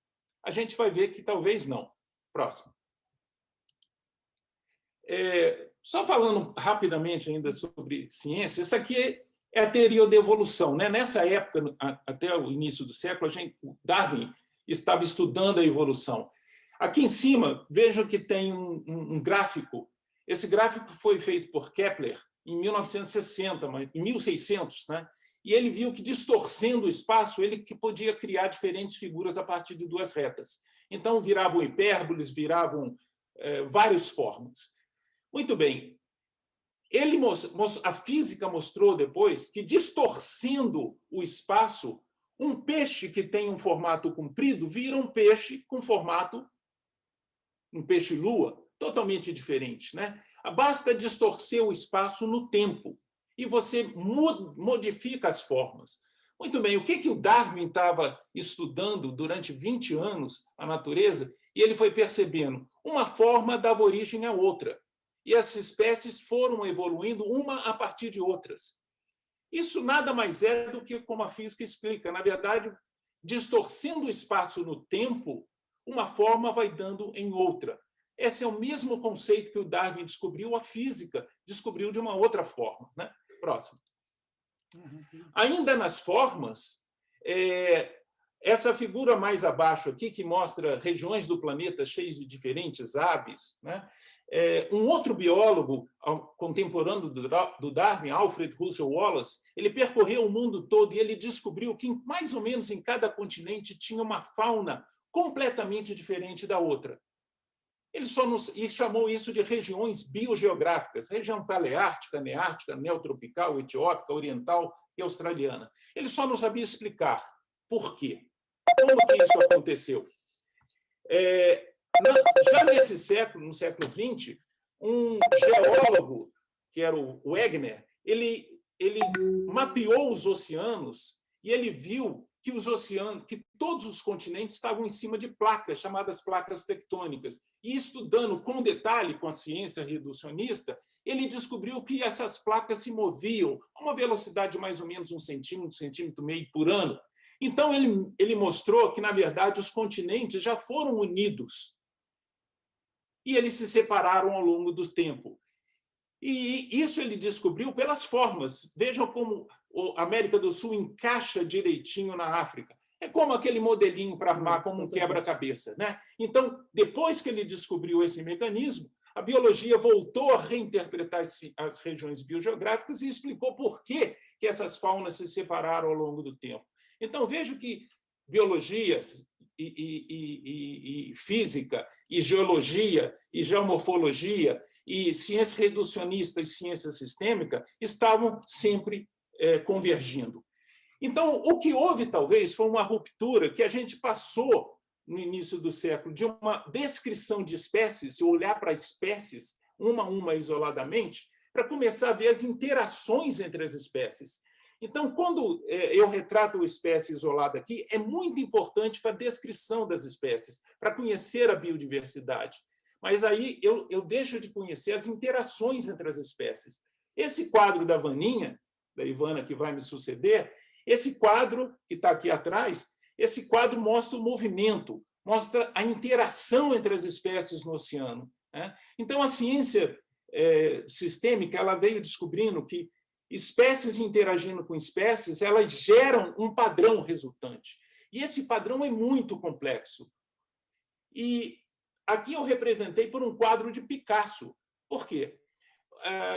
A gente vai ver que talvez não. Próximo. Só falando rapidamente ainda sobre ciência, isso aqui é a teoria da evolução, né? Nessa época, até o início do século, o Darwin estava estudando a evolução. Aqui em cima, vejam que tem um gráfico. Esse gráfico foi feito por Kepler em 1960, em 1600, né? E ele viu que, distorcendo o espaço, ele que podia criar diferentes figuras a partir de duas retas. Então, viravam hipérboles, viravam várias formas. Muito bem. A física mostrou depois que, distorcendo o espaço, um peixe que tem um formato comprido vira um peixe com formato, um peixe-lua, totalmente diferente, né? Basta distorcer o espaço no tempo e você modifica as formas. Muito bem, o que o Darwin estava estudando durante 20 anos, a natureza, e ele foi percebendo uma forma dava origem à outra. E as espécies foram evoluindo uma a partir de outras. Isso nada mais é do que como a física explica. Na verdade, distorcendo o espaço no tempo, uma forma vai dando em outra. Esse é o mesmo conceito que o Darwin descobriu, a física descobriu de uma outra forma, né? Próximo. Ainda nas formas, essa figura mais abaixo aqui, que mostra regiões do planeta cheias de diferentes aves, né? Um outro biólogo contemporâneo do Darwin, Alfred Russel Wallace, ele percorreu o mundo todo e ele descobriu que, mais ou menos em cada continente, tinha uma fauna completamente diferente da outra. Ele chamou isso de regiões biogeográficas, região paleártica, neártica, neotropical, etiópica, oriental e australiana. Ele só não sabia explicar por quê. Como que isso aconteceu? Já nesse século, no século XX, um geólogo, que era o Wegener, ele mapeou os oceanos e ele viu que que todos os continentes estavam em cima de placas, chamadas placas tectônicas. E estudando com detalhe, com a ciência reducionista, ele descobriu que essas placas se moviam a uma velocidade de mais ou menos 1 centímetro, 1,5 centímetro por ano. Então, ele mostrou que, na verdade, os continentes já foram unidos e eles se separaram ao longo do tempo. E isso ele descobriu pelas formas. Vejam como a América do Sul encaixa direitinho na África. É como aquele modelinho para armar como um quebra-cabeça, né? Então, depois que ele descobriu esse mecanismo, a biologia voltou a reinterpretar as regiões biogeográficas e explicou por que essas faunas se separaram ao longo do tempo. Então, vejo que biologia e física, e geologia, e geomorfologia, e ciência reducionista e ciência sistêmica estavam sempre convergindo. Então, o que houve, talvez, foi uma ruptura que a gente passou no início do século de uma descrição de espécies, olhar para espécies, uma a uma isoladamente, para começar a ver as interações entre as espécies. Então, quando eu retrato a espécie isolada aqui, é muito importante para a descrição das espécies, para conhecer a biodiversidade. Mas aí eu deixo de conhecer as interações entre as espécies. Esse quadro da Vaninha, da Ivana, que vai me suceder, esse quadro que está aqui atrás, esse quadro mostra o movimento, mostra a interação entre as espécies no oceano, né? Então, a ciência sistêmica ela veio descobrindo que espécies interagindo com espécies, elas geram um padrão resultante. E esse padrão é muito complexo. E aqui eu representei por um quadro de Picasso. Por quê?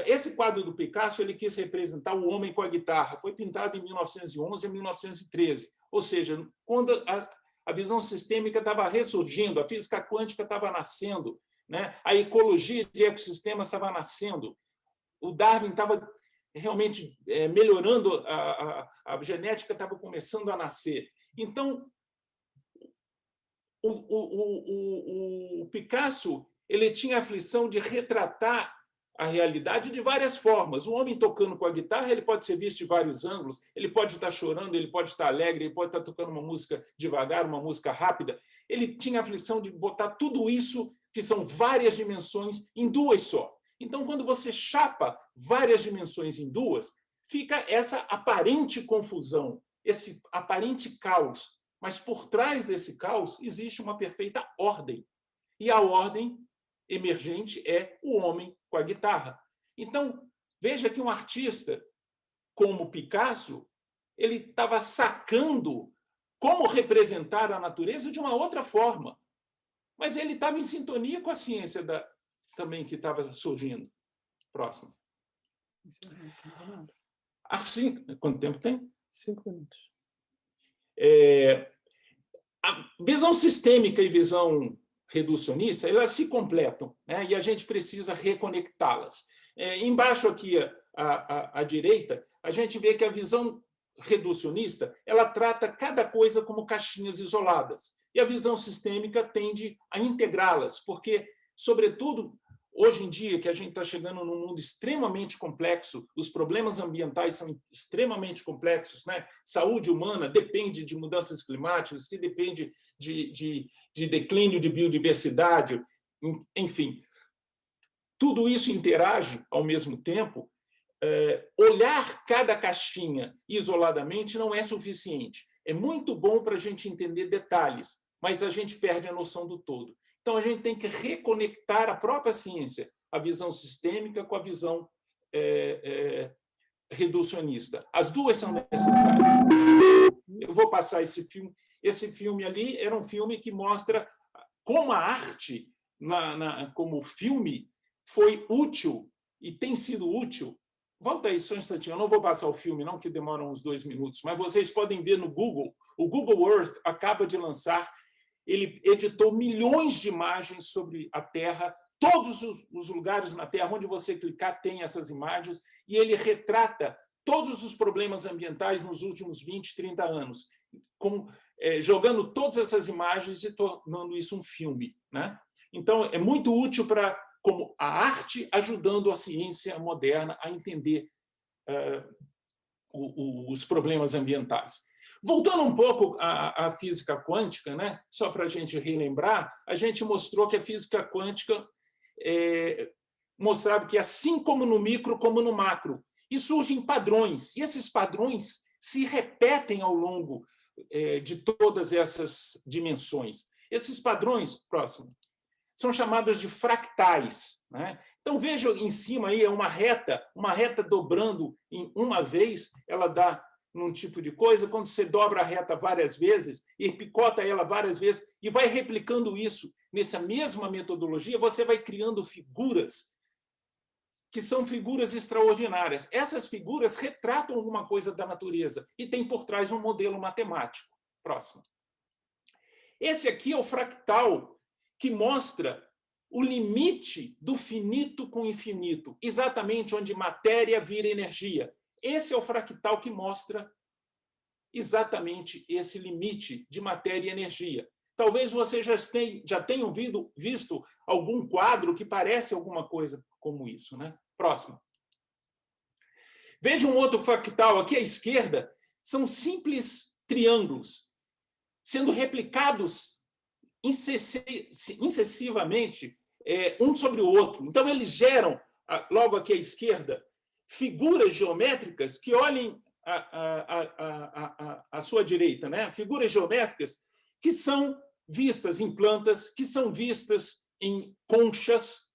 Esse quadro do Picasso ele quis representar o homem com a guitarra. Foi pintado em 1911 e 1913. Ou seja, quando a visão sistêmica estava ressurgindo, a física quântica estava nascendo, né? A ecologia de ecossistemas estava nascendo. O Darwin estava realmente melhorando, a genética estava começando a nascer. Então, o Picasso ele tinha a aflição de retratar a realidade de várias formas. O homem tocando com a guitarra ele pode ser visto de vários ângulos, ele pode estar chorando, ele pode estar alegre, ele pode estar tocando uma música devagar, uma música rápida. Ele tinha a aflição de botar tudo isso, que são várias dimensões, em duas só. Então, quando você chapa várias dimensões em duas, fica essa aparente confusão, esse aparente caos. Mas por trás desse caos existe uma perfeita ordem. E a ordem emergente é o homem com a guitarra. Então, veja que um artista como Picasso, ele estava sacando como representar a natureza de uma outra forma. Mas ele estava em sintonia com a ciência também que estava surgindo. Próximo. Assim, quanto tempo tem? 5 minutos. A visão sistêmica e visão reducionista, elas se completam, né? E a gente precisa reconectá-las. Embaixo aqui, à direita, a gente vê que a visão reducionista ela trata cada coisa como caixinhas isoladas. E a visão sistêmica tende a integrá-las, porque, sobretudo, hoje em dia, que a gente está chegando num mundo extremamente complexo, os problemas ambientais são extremamente complexos, né? Saúde humana depende de mudanças climáticas, que depende de declínio de biodiversidade, enfim. Tudo isso interage ao mesmo tempo. Olhar cada caixinha isoladamente não é suficiente. É muito bom para a gente entender detalhes, mas a gente perde a noção do todo. Então, a gente tem que reconectar a própria ciência, a visão sistêmica com a visão reducionista. As duas são necessárias. Eu vou passar esse filme. Esse filme ali era um filme que mostra como a arte, como filme, foi útil e tem sido útil. Volta aí só um instantinho. Eu não vou passar o filme, não, que demora uns 2 minutos, mas vocês podem ver no Google. O Google Earth acaba de lançar. Ele editou milhões de imagens sobre a Terra, todos os lugares na Terra onde você clicar tem essas imagens, e ele retrata todos os problemas ambientais nos últimos 20, 30 anos, jogando todas essas imagens e tornando isso um filme, né? Então, é muito útil como a arte ajudando a ciência moderna a entender os problemas ambientais. Voltando um pouco à física quântica, né? Só para a gente relembrar, a gente mostrou que a física quântica mostrava que, assim como no micro, como no macro, e surgem padrões, e esses padrões se repetem ao longo de todas essas dimensões. Esses padrões, próximo, são chamados de fractais, né? Então, veja em cima aí, é uma reta dobrando em uma vez, ela dá num tipo de coisa. Quando você dobra a reta várias vezes e picota ela várias vezes e vai replicando isso nessa mesma metodologia, você vai criando figuras que são figuras extraordinárias. Essas figuras retratam alguma coisa da natureza e tem por trás um modelo matemático. Próximo. Esse aqui é o fractal que mostra o limite do finito com o infinito, exatamente onde matéria vira energia. Esse é o fractal que mostra exatamente esse limite de matéria e energia. Talvez você já tenham visto algum quadro que parece alguma coisa como isso, né? Próximo. Veja um outro fractal aqui à esquerda. São simples triângulos sendo replicados incessivamente um sobre o outro. Então, eles geram, logo aqui à esquerda, figuras geométricas que olhem à sua direita, né? Figuras geométricas que são vistas em plantas, que são vistas em conchas,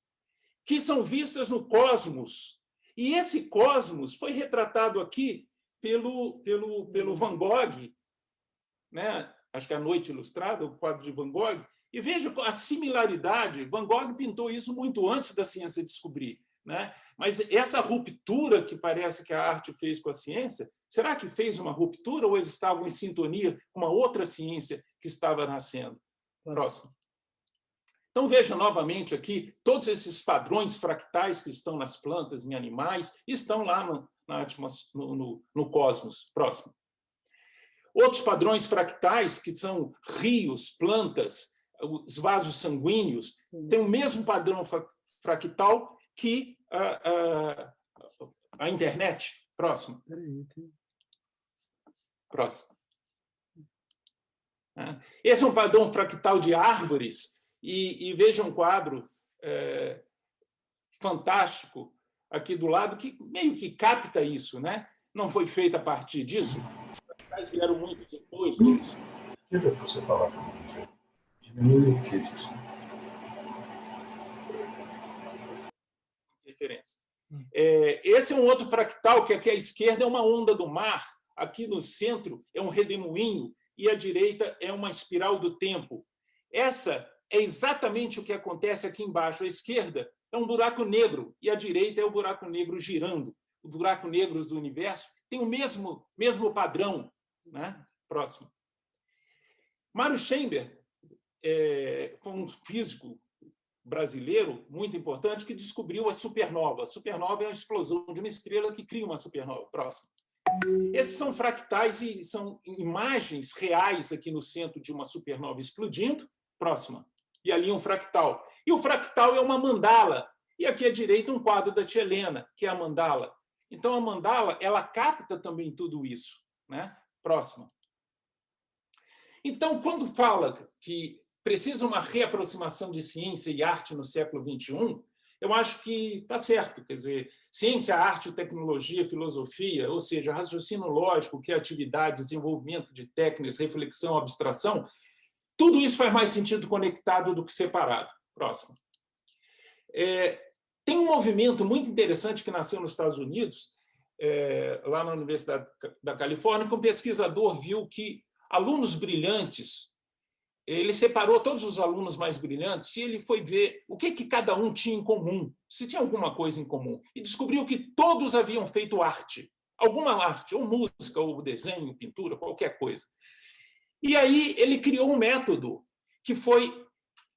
que são vistas no cosmos. E esse cosmos foi retratado aqui pelo Van Gogh, né? Acho que é A Noite Ilustrada, o quadro de Van Gogh. E veja a similaridade. Van Gogh pintou isso muito antes da ciência descobrir, né? Mas essa ruptura que parece que a arte fez com a ciência, será que fez uma ruptura ou eles estavam em sintonia com uma outra ciência que estava nascendo? Próximo. Então, veja novamente aqui, todos esses padrões fractais que estão nas plantas, em animais, estão lá no cosmos. Próximo. Outros padrões fractais, que são rios, plantas, os vasos sanguíneos, têm o mesmo padrão fractal que a internet. Próximo. Próximo. Esse é um padrão fractal de árvores, e veja um quadro fantástico aqui do lado, que meio que capta isso, né? Não foi feito a partir disso, mas vieram muito depois disso. Você falar diminui o que disso? Diferença. Esse é um outro fractal, que aqui à esquerda é uma onda do mar, aqui no centro é um redemoinho, e à direita é uma espiral do tempo. Essa é exatamente o que acontece aqui embaixo. À esquerda é um buraco negro, e à direita é o buraco negro girando. Os buracos negros do universo têm o mesmo padrão. Né? Próximo. Mario Schember foi um físico brasileiro muito importante que descobriu a supernova. A supernova é a explosão de uma estrela que cria uma supernova. Próximo. Esses são fractais e são imagens reais aqui no centro de uma supernova explodindo. Próxima. E ali um fractal. E o fractal é uma mandala. E aqui à direita um quadro da tia Helena, que é a mandala. Então, a mandala ela capta também tudo isso. Né? Próxima. Então, quando fala que precisa uma reaproximação de ciência e arte no século XXI, eu acho que está certo. Quer dizer, ciência, arte, tecnologia, filosofia, ou seja, raciocínio lógico, criatividade, desenvolvimento de técnicas, reflexão, abstração, tudo isso faz mais sentido conectado do que separado. Próximo. Tem um movimento muito interessante que nasceu nos Estados Unidos, lá na Universidade da Califórnia, que um pesquisador viu que alunos brilhantes, ele separou todos os alunos mais brilhantes e ele foi ver o que cada um tinha em comum, se tinha alguma coisa em comum, e descobriu que todos haviam feito arte, alguma arte, ou música, ou desenho, pintura, qualquer coisa. E aí ele criou um método que foi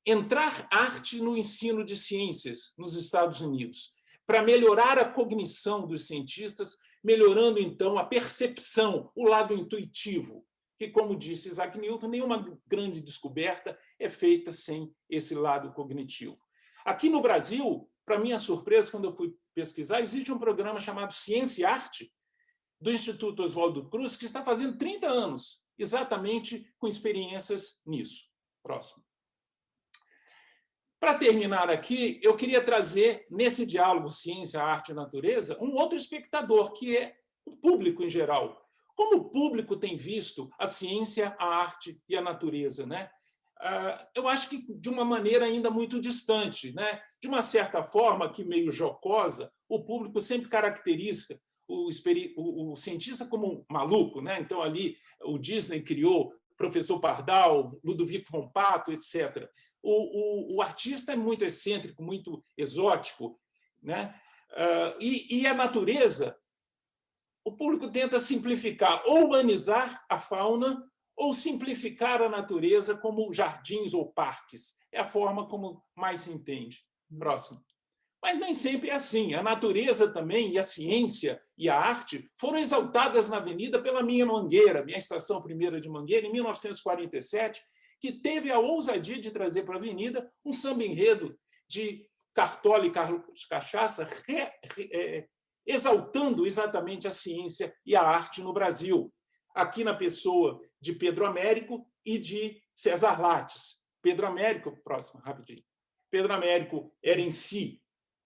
entrar arte no ensino de ciências nos Estados Unidos, para melhorar a cognição dos cientistas, melhorando, então, a percepção, o lado intuitivo, que, como disse Isaac Newton, nenhuma grande descoberta é feita sem esse lado cognitivo. Aqui no Brasil, para minha surpresa, quando eu fui pesquisar, existe um programa chamado Ciência e Arte, do Instituto Oswaldo Cruz, que está fazendo 30 anos, exatamente com experiências nisso. Próximo. Para terminar aqui, eu queria trazer, nesse diálogo ciência, arte e natureza, um outro espectador, que é o público em geral. Como o público tem visto a ciência, a arte e a natureza? Né? Eu acho que de uma maneira ainda muito distante. Né? De uma certa forma, que meio jocosa, o público sempre caracteriza o cientista como um maluco. Né? Então, ali, o Disney criou Professor Pardal, Ludovico von Pato, etc. O artista é muito excêntrico, muito exótico. Né? E a natureza, o público tenta simplificar, ou humanizar a fauna, ou simplificar a natureza como jardins ou parques. É a forma como mais se entende. Próximo. Mas nem sempre é assim. A natureza também, e a ciência e a arte foram exaltadas na Avenida pela minha Mangueira, minha estação primeira de Mangueira, em 1947, que teve a ousadia de trazer para a Avenida um samba-enredo de Cartola e Carlos Cachaça, exaltando exatamente a ciência e a arte no Brasil, aqui na pessoa de Pedro Américo e de César Lattes. Pedro Américo, próximo, rapidinho. Pedro Américo era em si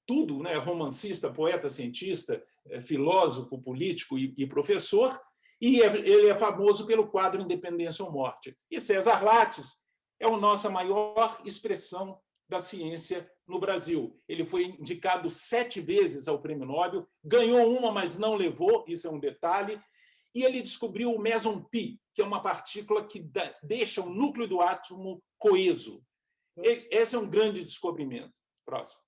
tudo, né? Romancista, poeta, cientista, filósofo, político e professor, e ele é famoso pelo quadro Independência ou Morte. E César Lattes é a nossa maior expressão da ciência no Brasil. Ele foi indicado 7 vezes ao Prêmio Nobel, ganhou uma, mas não levou, isso é um detalhe, e ele descobriu o meson pi, que é uma partícula que deixa o núcleo do átomo coeso. Esse é um grande descobrimento. Próximo.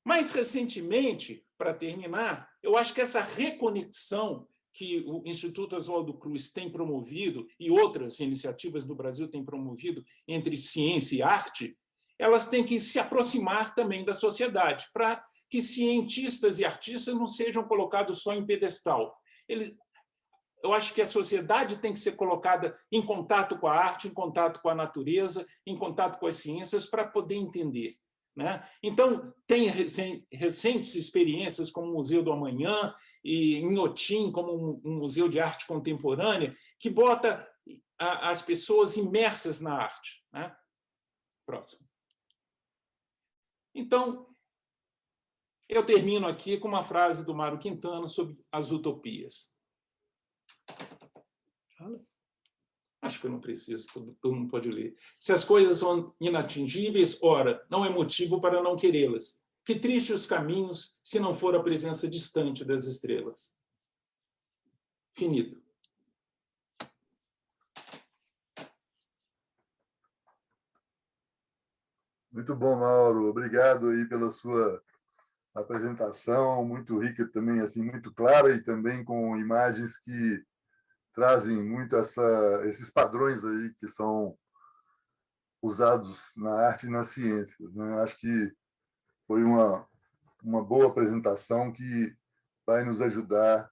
Mais recentemente, para terminar, eu acho que essa reconexão que o Instituto Oswaldo Cruz tem promovido e outras iniciativas do Brasil têm promovido entre ciência e arte, elas têm que se aproximar também da sociedade, para que cientistas e artistas não sejam colocados só em pedestal. Eu acho que a sociedade tem que ser colocada em contato com a arte, em contato com a natureza, em contato com as ciências, para poder entender. Né? Então, tem recentes experiências como o Museu do Amanhã e Inhotim como um museu de arte contemporânea que bota as pessoas imersas na arte. Né? Próximo. Então, eu termino aqui com uma frase do Mário Quintana sobre as utopias. Acho que eu não preciso, todo mundo pode ler. Se as coisas são inatingíveis, ora, não é motivo para não querê-las. Que triste os caminhos, se não for a presença distante das estrelas. Finito. Muito bom, Mauro. Obrigado aí pela sua apresentação, muito rica também, assim, muito clara e também com imagens que trazem muito esses padrões aí que são usados na arte e na ciência, né? Acho que foi uma boa apresentação que vai nos ajudar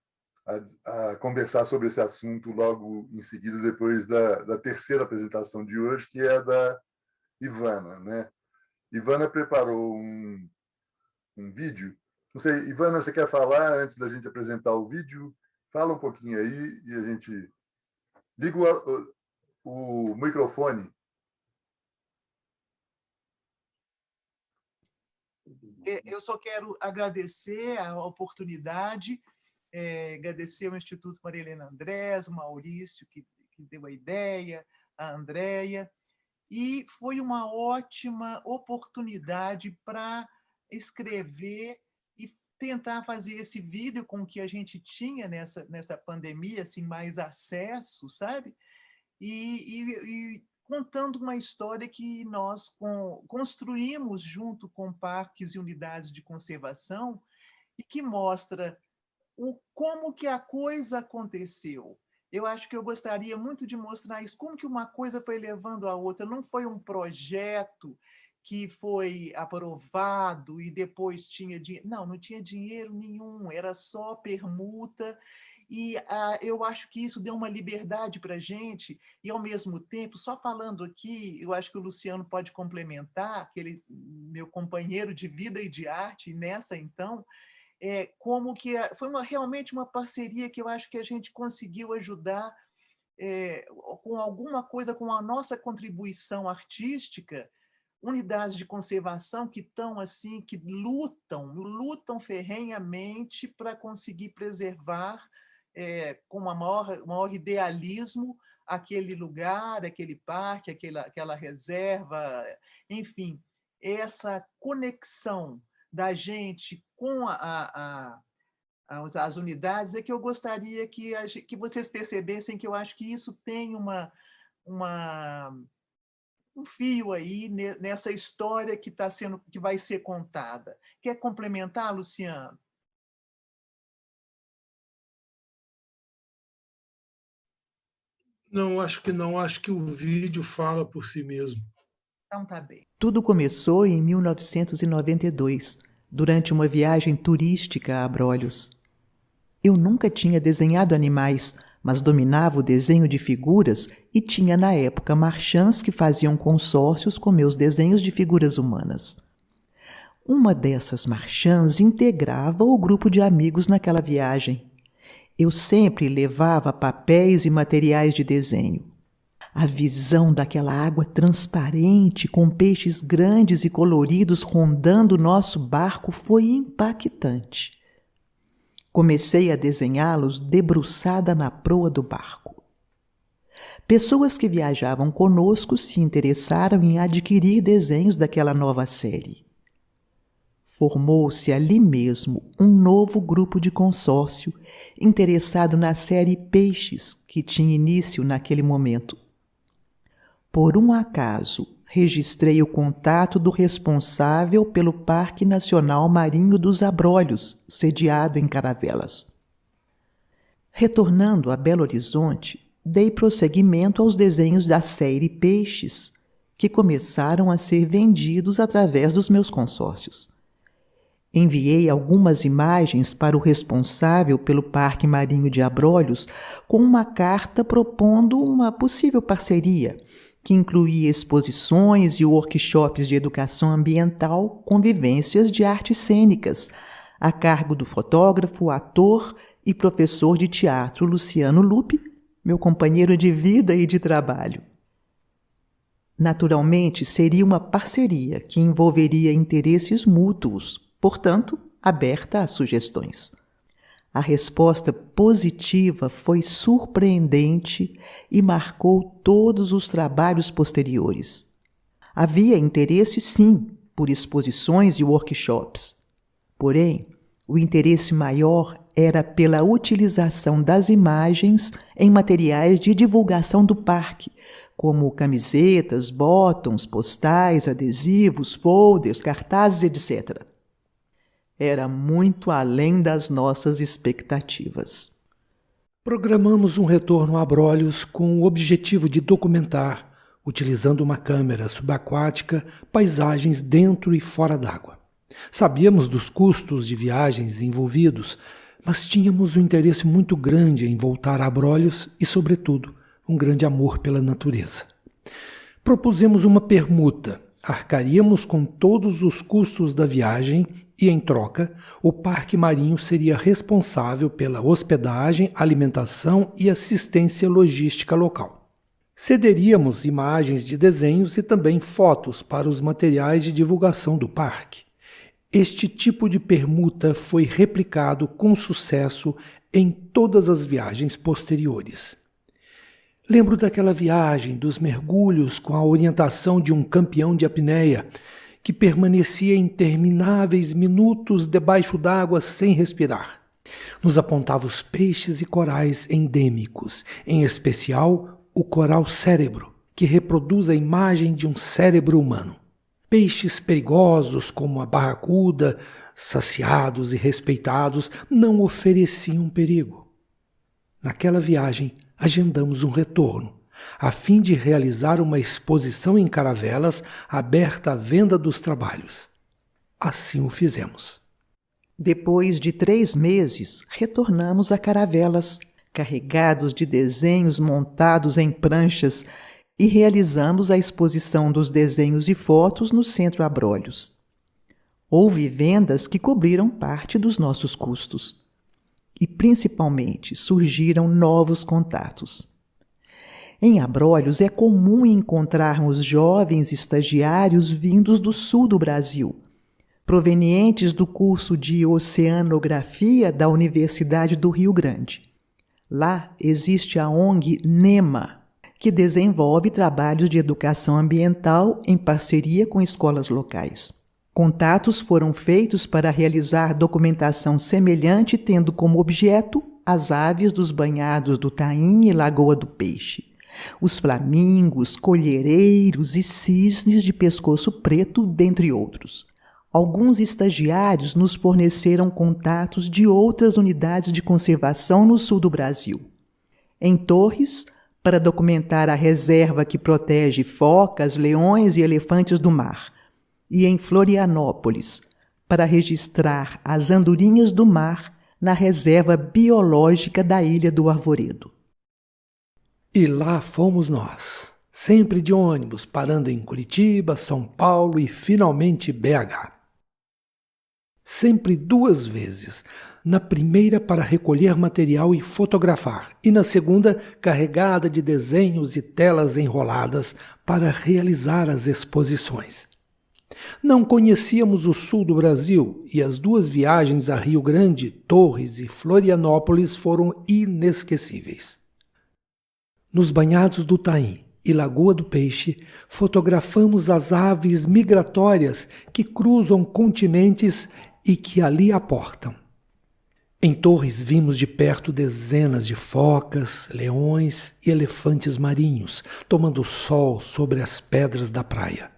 a conversar sobre esse assunto logo em seguida, depois da terceira apresentação de hoje, que é a da Ivana, né? Ivana preparou um vídeo. Não sei, Ivana, você quer falar antes da gente apresentar o vídeo? Fala um pouquinho aí e a gente liga o microfone. Eu só quero agradecer a oportunidade, agradecer ao Instituto Maria Helena Andrés, o Maurício, que deu a ideia, a Andréia, e foi uma ótima oportunidade para escrever e tentar fazer esse vídeo com que a gente tinha nessa pandemia, assim, mais acesso, sabe? E contando uma história que nós construímos junto com parques e unidades de conservação e que mostra como que a coisa aconteceu. Eu acho que eu gostaria muito de mostrar isso, como que uma coisa foi levando a outra. Não foi um projeto que foi aprovado e depois tinha dinheiro. Não tinha dinheiro nenhum, era só permuta. E eu acho que isso deu uma liberdade para a gente, e, ao mesmo tempo, só falando aqui, eu acho que o Luciano pode complementar, aquele meu companheiro de vida e de arte, nessa, então, como que foi realmente uma parceria que eu acho que a gente conseguiu ajudar com alguma coisa, com a nossa contribuição artística, unidades de conservação que estão assim, que lutam ferrenhamente para conseguir preservar com maior idealismo aquele lugar, aquele parque, aquela reserva, enfim, essa conexão da gente com as unidades é que eu gostaria que vocês percebessem, que eu acho que isso tem um fio aí nessa história que vai ser contada. Quer complementar, Luciano? Não, acho que não. Acho que o vídeo fala por si mesmo. Então tá bem. Tudo começou em 1992, durante uma viagem turística a Abrolhos. Eu nunca tinha desenhado animais, mas dominava o desenho de figuras e tinha na época marchands que faziam consórcios com meus desenhos de figuras humanas. Uma dessas marchands integrava o grupo de amigos naquela viagem. Eu sempre levava papéis e materiais de desenho. A visão daquela água transparente com peixes grandes e coloridos rondando o nosso barco foi impactante. Comecei a desenhá-los debruçada na proa do barco. Pessoas que viajavam conosco se interessaram em adquirir desenhos daquela nova série. Formou-se ali mesmo um novo grupo de consórcio interessado na série Peixes, que tinha início naquele momento. Por um acaso, registrei o contato do responsável pelo Parque Nacional Marinho dos Abrolhos, sediado em Caravelas. Retornando a Belo Horizonte, dei prosseguimento aos desenhos da série Peixes, que começaram a ser vendidos através dos meus consórcios. Enviei algumas imagens para o responsável pelo Parque Marinho de Abrolhos com uma carta propondo uma possível parceria, que incluía exposições e workshops de educação ambiental com vivências de artes cênicas, a cargo do fotógrafo, ator e professor de teatro Luciano Lupi, meu companheiro de vida e de trabalho. Naturalmente, seria uma parceria que envolveria interesses mútuos, portanto, aberta a sugestões. A resposta positiva foi surpreendente e marcou todos os trabalhos posteriores. Havia interesse, sim, por exposições e workshops. Porém, o interesse maior era pela utilização das imagens em materiais de divulgação do parque, como camisetas, botões, postais, adesivos, folders, cartazes, etc. Era muito além das nossas expectativas. Programamos um retorno a Abrolhos com o objetivo de documentar, utilizando uma câmera subaquática, paisagens dentro e fora d'água. Sabíamos dos custos de viagens envolvidos, mas tínhamos um interesse muito grande em voltar a Abrolhos e, sobretudo, um grande amor pela natureza. Propusemos uma permuta. Arcaríamos com todos os custos da viagem e, em troca, o Parque Marinho seria responsável pela hospedagem, alimentação e assistência logística local. Cederíamos imagens de desenhos e também fotos para os materiais de divulgação do parque. Este tipo de permuta foi replicado com sucesso em todas as viagens posteriores. Lembro daquela viagem dos mergulhos com a orientação de um campeão de apneia, que permanecia intermináveis minutos debaixo d'água sem respirar. Nos apontava os peixes e corais endêmicos, em especial o coral cérebro, que reproduz a imagem de um cérebro humano. Peixes perigosos como a barracuda, saciados e respeitados, não ofereciam perigo. Naquela viagem, agendamos um retorno, a fim de realizar uma exposição em caravelas aberta à venda dos trabalhos. Assim o fizemos. Depois de 3 meses, retornamos a Caravelas, carregados de desenhos montados em pranchas, e realizamos a exposição dos desenhos e fotos no Centro Abrolhos. Houve vendas que cobriram parte dos nossos custos. E, principalmente, surgiram novos contatos. Em Abrolhos é comum encontrarmos jovens estagiários vindos do sul do Brasil, provenientes do curso de Oceanografia da Universidade do Rio Grande. Lá existe a ONG NEMA, que desenvolve trabalhos de educação ambiental em parceria com escolas locais. Contatos foram feitos para realizar documentação semelhante, tendo como objeto as aves dos banhados do Taim e Lagoa do Peixe, os flamingos, colhereiros e cisnes de pescoço preto, dentre outros. Alguns estagiários nos forneceram contatos de outras unidades de conservação no sul do Brasil. Em Torres, para documentar a reserva que protege focas, leões e elefantes do mar, e em Florianópolis, para registrar as andorinhas do mar na reserva biológica da Ilha do Arvoredo. E lá fomos nós, sempre de ônibus, parando em Curitiba, São Paulo e finalmente BH. Sempre 2 vezes, na primeira para recolher material e fotografar, e na segunda carregada de desenhos e telas enroladas para realizar as exposições. Não conhecíamos o sul do Brasil e as 2 viagens a Rio Grande, Torres e Florianópolis foram inesquecíveis. Nos banhados do Taim e Lagoa do Peixe, fotografamos as aves migratórias que cruzam continentes e que ali aportam. Em Torres vimos de perto dezenas de focas, leões e elefantes marinhos, tomando sol sobre as pedras da praia.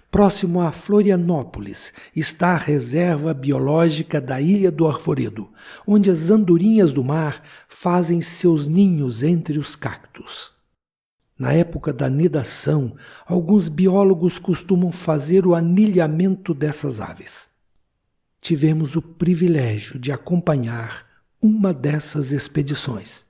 Próximo a Florianópolis está a reserva biológica da Ilha do Arvoredo, onde as andorinhas do mar fazem seus ninhos entre os cactos. Na época da nidação, alguns biólogos costumam fazer o anilhamento dessas aves. Tivemos o privilégio de acompanhar uma dessas expedições.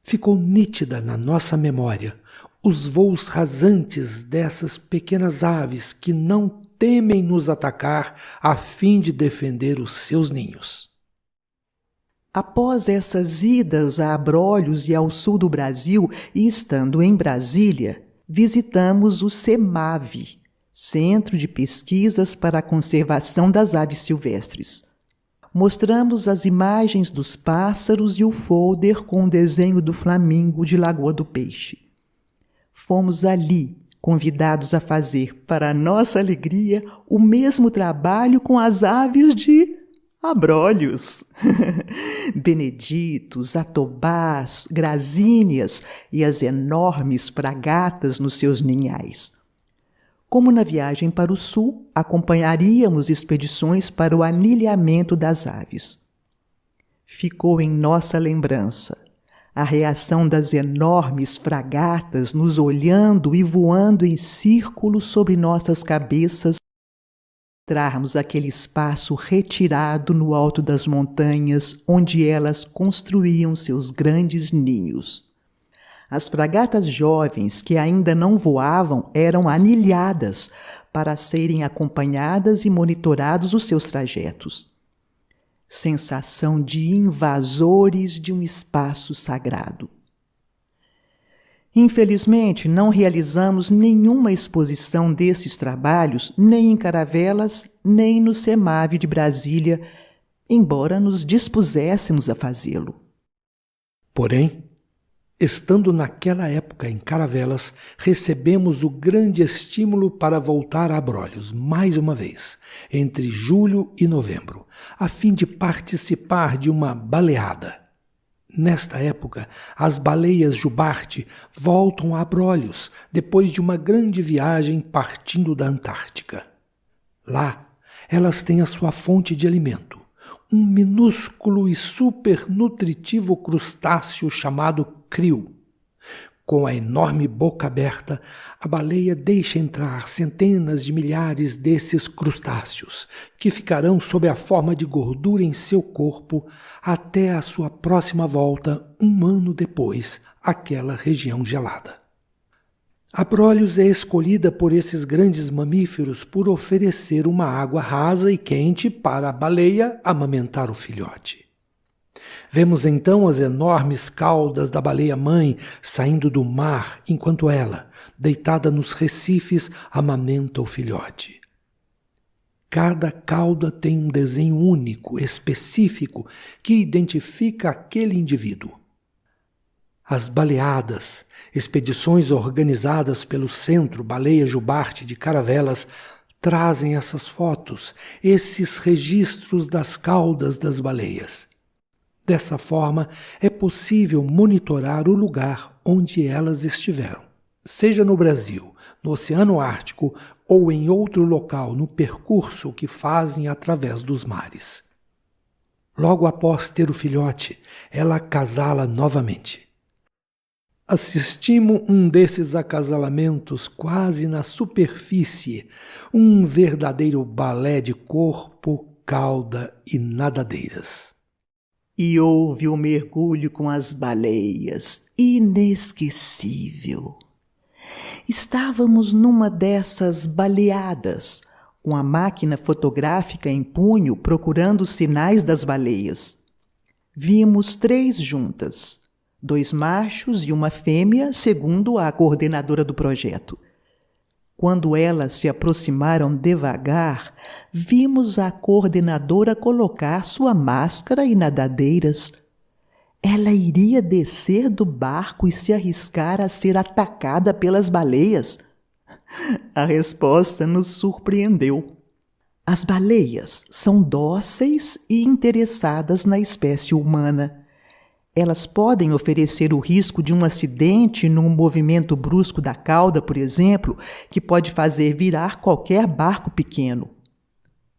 Ficou nítida na nossa memória os voos rasantes dessas pequenas aves que não temem nos atacar a fim de defender os seus ninhos. Após essas idas a Abrolhos e ao sul do Brasil, e estando em Brasília, visitamos o CEMAV, Centro de Pesquisas para a Conservação das Aves Silvestres. Mostramos as imagens dos pássaros e o folder com o desenho do flamingo de Lagoa do Peixe. Fomos ali convidados a fazer, para nossa alegria, o mesmo trabalho com as aves de Abrolhos. Beneditos, atobás, grazíneas e as enormes fragatas nos seus ninhais. Como na viagem para o sul, acompanharíamos expedições para o anilhamento das aves. Ficou em nossa lembrança a reação das enormes fragatas nos olhando e voando em círculo sobre nossas cabeças, entrarmos aquele espaço retirado no alto das montanhas onde elas construíam seus grandes ninhos. As fragatas jovens que ainda não voavam eram anilhadas para serem acompanhadas e monitorados os seus trajetos. Sensação de invasores de um espaço sagrado. Infelizmente, não realizamos nenhuma exposição desses trabalhos, nem em Caravelas, nem no SEMAV de Brasília, embora nos dispuséssemos a fazê-lo. Porém, estando naquela época em Caravelas, recebemos o grande estímulo para voltar a Abrolhos mais uma vez, entre julho e novembro, a fim de participar de uma baleada. Nesta época, as baleias jubarte voltam a Abrolhos, depois de uma grande viagem partindo da Antártica. Lá, elas têm a sua fonte de alimento, um minúsculo e supernutritivo crustáceo chamado krill. Com a enorme boca aberta, a baleia deixa entrar centenas de milhares desses crustáceos, que ficarão sob a forma de gordura em seu corpo até a sua próxima volta, 1 ano depois, àquela região gelada. Abrolhos é escolhida por esses grandes mamíferos por oferecer uma água rasa e quente para a baleia amamentar o filhote. Vemos então as enormes caudas da baleia-mãe saindo do mar, enquanto ela, deitada nos recifes, amamenta o filhote. Cada cauda tem um desenho único, específico, que identifica aquele indivíduo. As baleadas, expedições organizadas pelo Centro Baleia Jubarte de Caravelas, trazem essas fotos, esses registros das caudas das baleias. Dessa forma, é possível monitorar o lugar onde elas estiveram, seja no Brasil, no Oceano Ártico ou em outro local no percurso que fazem através dos mares. Logo após ter o filhote, ela acasala novamente. Assistimos um desses acasalamentos quase na superfície, um verdadeiro balé de corpo, cauda e nadadeiras. E houve o mergulho com as baleias, inesquecível. Estávamos numa dessas baleadas, com a máquina fotográfica em punho procurando os sinais das baleias. Vimos 3 juntas, 2 machos e uma fêmea, segundo a coordenadora do projeto. Quando elas se aproximaram devagar, vimos a coordenadora colocar sua máscara e nadadeiras. Ela iria descer do barco e se arriscar a ser atacada pelas baleias? A resposta nos surpreendeu. As baleias são dóceis e interessadas na espécie humana. Elas podem oferecer o risco de um acidente num movimento brusco da cauda, por exemplo, que pode fazer virar qualquer barco pequeno.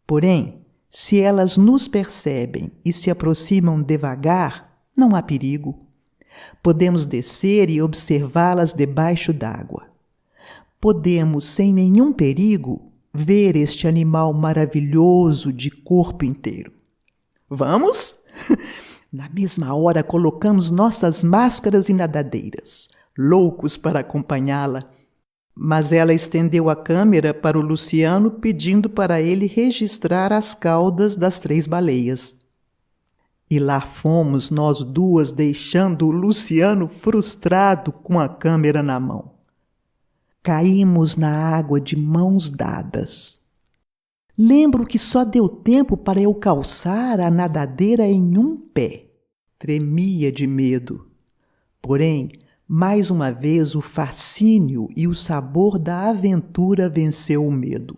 Porém, se elas nos percebem e se aproximam devagar, não há perigo. Podemos descer e observá-las debaixo d'água. Podemos, sem nenhum perigo, ver este animal maravilhoso de corpo inteiro. Vamos? Na mesma hora, colocamos nossas máscaras e nadadeiras, loucos para acompanhá-la. Mas ela estendeu a câmera para o Luciano, pedindo para ele registrar as caudas das 3 baleias. E lá fomos nós 2, deixando o Luciano frustrado com a câmera na mão. Caímos na água de mãos dadas. Lembro que só deu tempo para eu calçar a nadadeira em um pé. Tremia de medo. Porém, mais uma vez o fascínio e o sabor da aventura venceu o medo.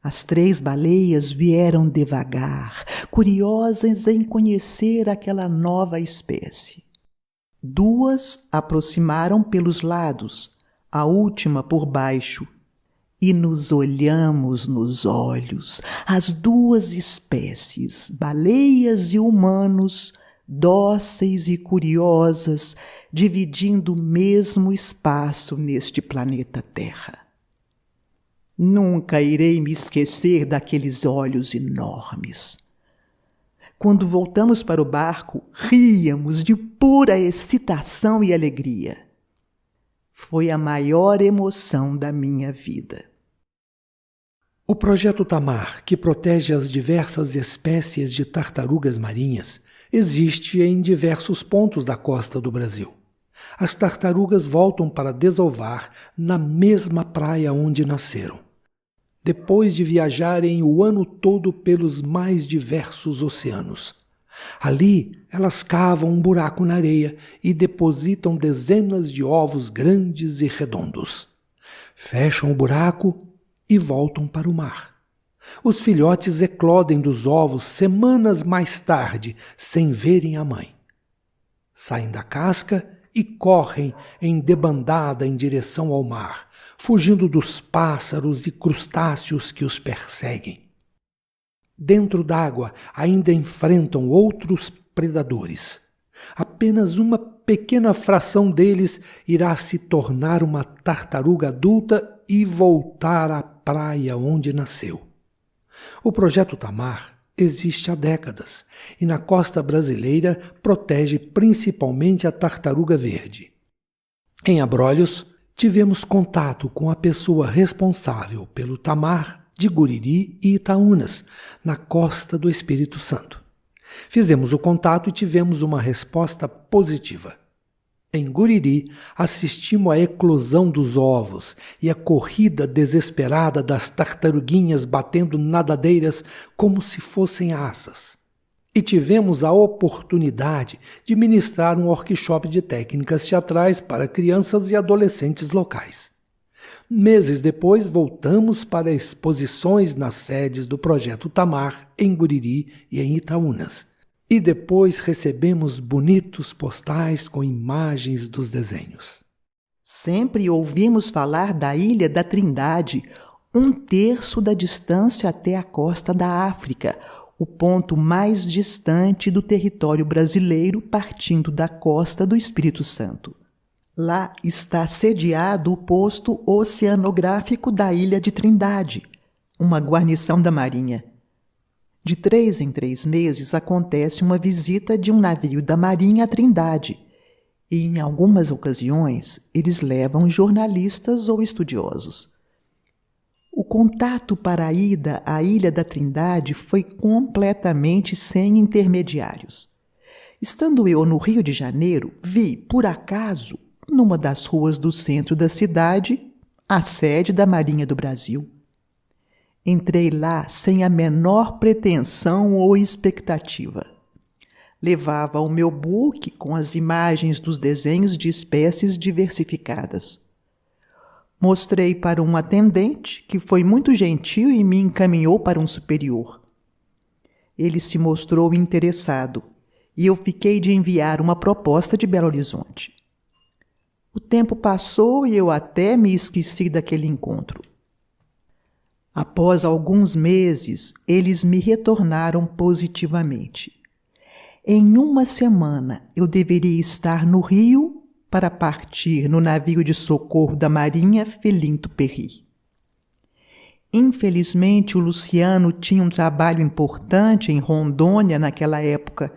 As 3 baleias vieram devagar, curiosas em conhecer aquela nova espécie. 2 aproximaram pelos lados, a última por baixo, e nos olhamos nos olhos, as 2 espécies, baleias e humanos, dóceis e curiosas, dividindo o mesmo espaço neste planeta Terra. Nunca irei me esquecer daqueles olhos enormes. Quando voltamos para o barco, ríamos de pura excitação e alegria. Foi a maior emoção da minha vida. O Projeto Tamar, que protege as diversas espécies de tartarugas marinhas, existe em diversos pontos da costa do Brasil. As tartarugas voltam para desovar na mesma praia onde nasceram, depois de viajarem o ano todo pelos mais diversos oceanos. Ali, elas cavam um buraco na areia e depositam dezenas de ovos grandes e redondos. Fecham o buraco e voltam para o mar. Os filhotes eclodem dos ovos semanas mais tarde, sem verem a mãe. Saem da casca e correm em debandada em direção ao mar, fugindo dos pássaros e crustáceos que os perseguem. Dentro d'água ainda enfrentam outros predadores. Apenas uma pequena fração deles irá se tornar uma tartaruga adulta e voltar à praia onde nasceu. O Projeto Tamar existe há décadas e na costa brasileira protege principalmente a tartaruga verde. Em Abrolhos, tivemos contato com a pessoa responsável pelo Tamar de Guriri e Itaúnas, na costa do Espírito Santo. Fizemos o contato e tivemos uma resposta positiva. Em Guriri, assistimos à eclosão dos ovos e à corrida desesperada das tartaruguinhas batendo nadadeiras como se fossem asas. E tivemos a oportunidade de ministrar um workshop de técnicas teatrais para crianças e adolescentes locais. Meses depois, voltamos para exposições nas sedes do Projeto Tamar, em Guriri e em Itaúnas. E depois recebemos bonitos postais com imagens dos desenhos. Sempre ouvimos falar da Ilha da Trindade, 1/3 da distância até a costa da África, o ponto mais distante do território brasileiro partindo da costa do Espírito Santo. Lá está sediado o posto oceanográfico da Ilha de Trindade, uma guarnição da Marinha. De 3 em 3 meses acontece uma visita de um navio da Marinha à Trindade, e em algumas ocasiões eles levam jornalistas ou estudiosos. O contato para a ida à Ilha da Trindade foi completamente sem intermediários. Estando eu no Rio de Janeiro, vi, por acaso, numa das ruas do centro da cidade, a sede da Marinha do Brasil. Entrei lá sem a menor pretensão ou expectativa. Levava o meu book com as imagens dos desenhos de espécies diversificadas. Mostrei para um atendente, que foi muito gentil e me encaminhou para um superior. Ele se mostrou interessado e eu fiquei de enviar uma proposta de Belo Horizonte. O tempo passou e eu até me esqueci daquele encontro. Após alguns meses, eles me retornaram positivamente. Em uma semana, eu deveria estar no Rio para partir no navio de socorro da Marinha Felinto Perry. Infelizmente, o Luciano tinha um trabalho importante em Rondônia naquela época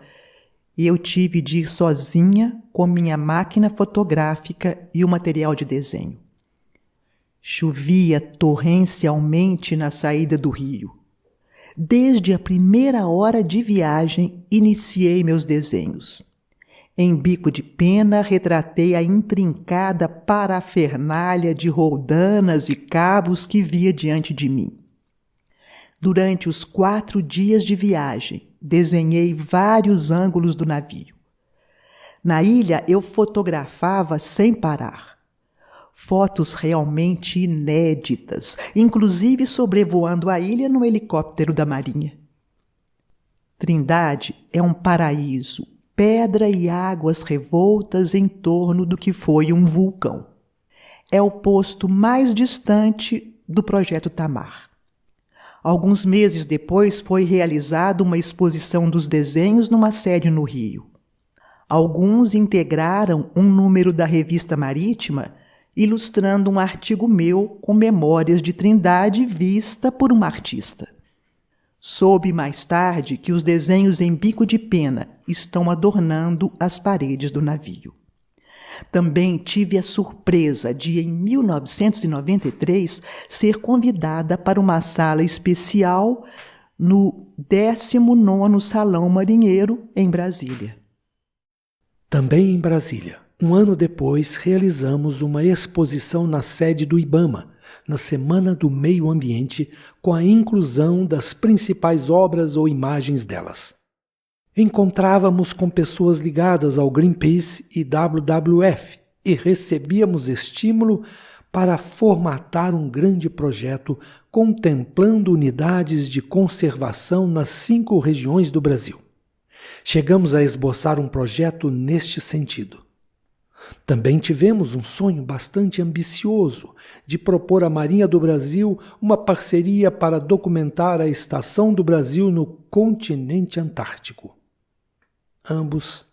e eu tive de ir sozinha com minha máquina fotográfica e o material de desenho. Chovia torrencialmente na saída do rio. Desde a primeira hora de viagem, iniciei meus desenhos. Em bico de pena, retratei a intrincada parafernália de roldanas e cabos que via diante de mim. Durante os 4 dias de viagem, desenhei vários ângulos do navio. Na ilha, eu fotografava sem parar. Fotos realmente inéditas, inclusive sobrevoando a ilha no helicóptero da Marinha. Trindade é um paraíso, pedra e águas revoltas em torno do que foi um vulcão. É o posto mais distante do Projeto Tamar. Alguns meses depois foi realizada uma exposição dos desenhos numa sede no Rio. Alguns integraram um número da Revista Marítima, ilustrando um artigo meu com memórias de Trindade vista por uma artista. Soube mais tarde que os desenhos em bico de pena estão adornando as paredes do navio. Também tive a surpresa de, em 1993, ser convidada para uma sala especial no 19º Salão Marinheiro, em Brasília. Também em Brasília, um ano depois, realizamos uma exposição na sede do IBAMA, na Semana do Meio Ambiente, com a inclusão das principais obras ou imagens delas. Encontrávamos com pessoas ligadas ao Greenpeace e WWF e recebíamos estímulo para formatar um grande projeto contemplando unidades de conservação nas 5 regiões do Brasil. Chegamos a esboçar um projeto neste sentido. Também tivemos um sonho bastante ambicioso de propor à Marinha do Brasil uma parceria para documentar a estação do Brasil no continente antártico. Ambos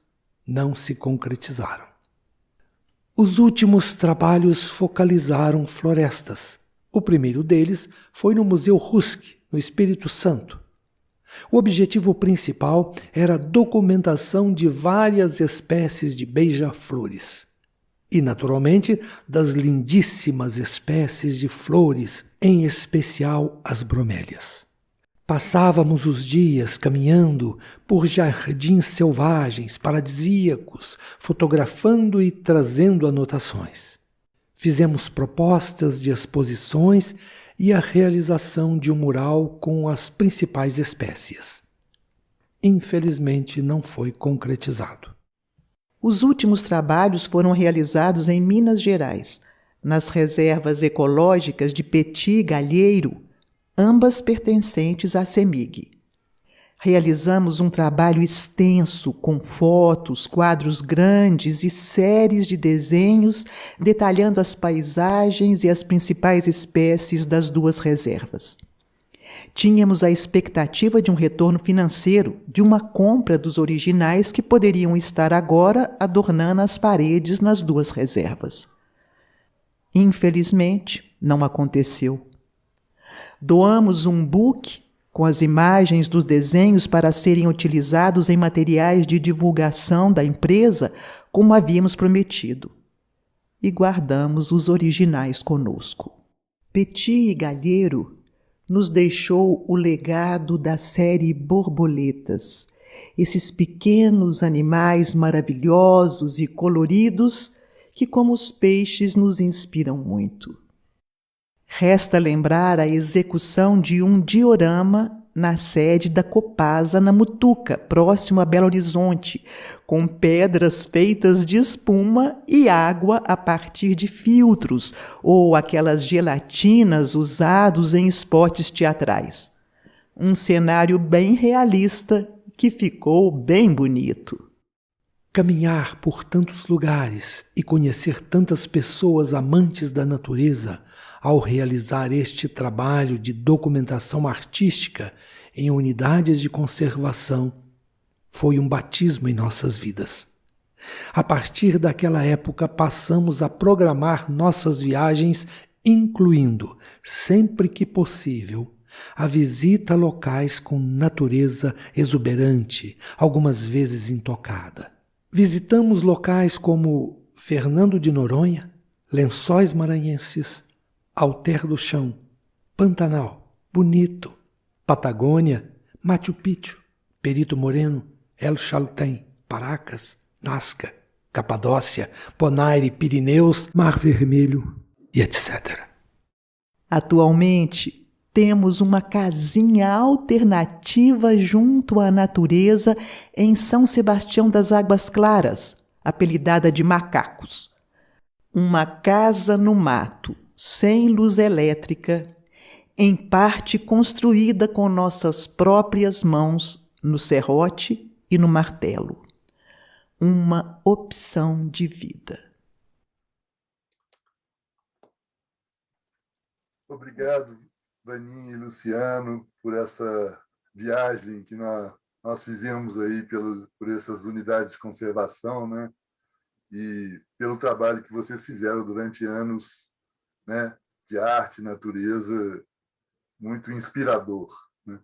não se concretizaram. Os últimos trabalhos focalizaram florestas. O primeiro deles foi no Museu Rusk, no Espírito Santo. O objetivo principal era a documentação de várias espécies de beija-flores e, naturalmente, das lindíssimas espécies de flores, em especial as bromélias. Passávamos os dias caminhando por jardins selvagens, paradisíacos, fotografando e trazendo anotações. Fizemos propostas de exposições e a realização de um mural com as principais espécies. Infelizmente, não foi concretizado. Os últimos trabalhos foram realizados em Minas Gerais, nas reservas ecológicas de Petit e Galheiro, ambas pertencentes à CEMIG. Realizamos um trabalho extenso com fotos, quadros grandes e séries de desenhos detalhando as paisagens e as principais espécies das 2 reservas. Tínhamos a expectativa de um retorno financeiro, de uma compra dos originais que poderiam estar agora adornando as paredes nas 2 reservas. Infelizmente, não aconteceu. Doamos um book com as imagens dos desenhos para serem utilizados em materiais de divulgação da empresa, como havíamos prometido. E guardamos os originais conosco. Petit e Galheiro nos deixou o legado da série Borboletas, esses pequenos animais maravilhosos e coloridos que, como os peixes, nos inspiram muito. Resta lembrar a execução de um diorama na sede da Copasa, na Mutuca, próximo a Belo Horizonte, com pedras feitas de espuma e água a partir de filtros ou aquelas gelatinas usados em spots teatrais. Um cenário bem realista que ficou bem bonito. Caminhar por tantos lugares e conhecer tantas pessoas amantes da natureza ao realizar este trabalho de documentação artística em unidades de conservação foi um batismo em nossas vidas. A partir daquela época passamos a programar nossas viagens, incluindo, sempre que possível, a visita a locais com natureza exuberante, algumas vezes intocada. Visitamos locais como Fernando de Noronha, Lençóis Maranhenses, Alter do Chão, Pantanal, Bonito, Patagônia, Machu Picchu, Perito Moreno, El Chaltén, Paracas, Nazca, Capadócia, Bonaire, Pirineus, Mar Vermelho e etc. Atualmente, temos uma casinha alternativa junto à natureza em São Sebastião das Águas Claras, apelidada de Macacos. Uma casa no mato, sem luz elétrica, em parte construída com nossas próprias mãos no serrote e no martelo. Uma opção de vida. Obrigado, Vaninha e Luciano, por essa viagem que nós fizemos aí por essas unidades de conservação, né? E pelo trabalho que vocês fizeram durante anos, né? De arte e natureza, muito inspirador, né?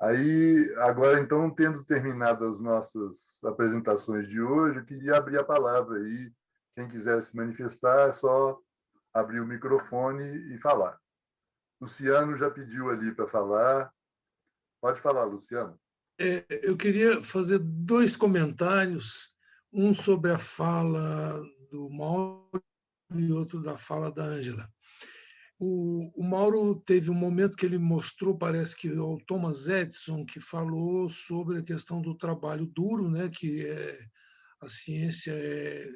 Aí, agora, então, tendo terminado as nossas apresentações de hoje, eu queria abrir a palavra aí. Quem quiser se manifestar, é só abrir o microfone e falar. Luciano já pediu ali para falar. Pode falar, Luciano. Eu queria fazer 2 comentários, um sobre a fala do Mauro e outro da fala da Ângela. O Mauro teve um momento que ele mostrou, parece que o Thomas Edison, que falou sobre a questão do trabalho duro, né, que a ciência é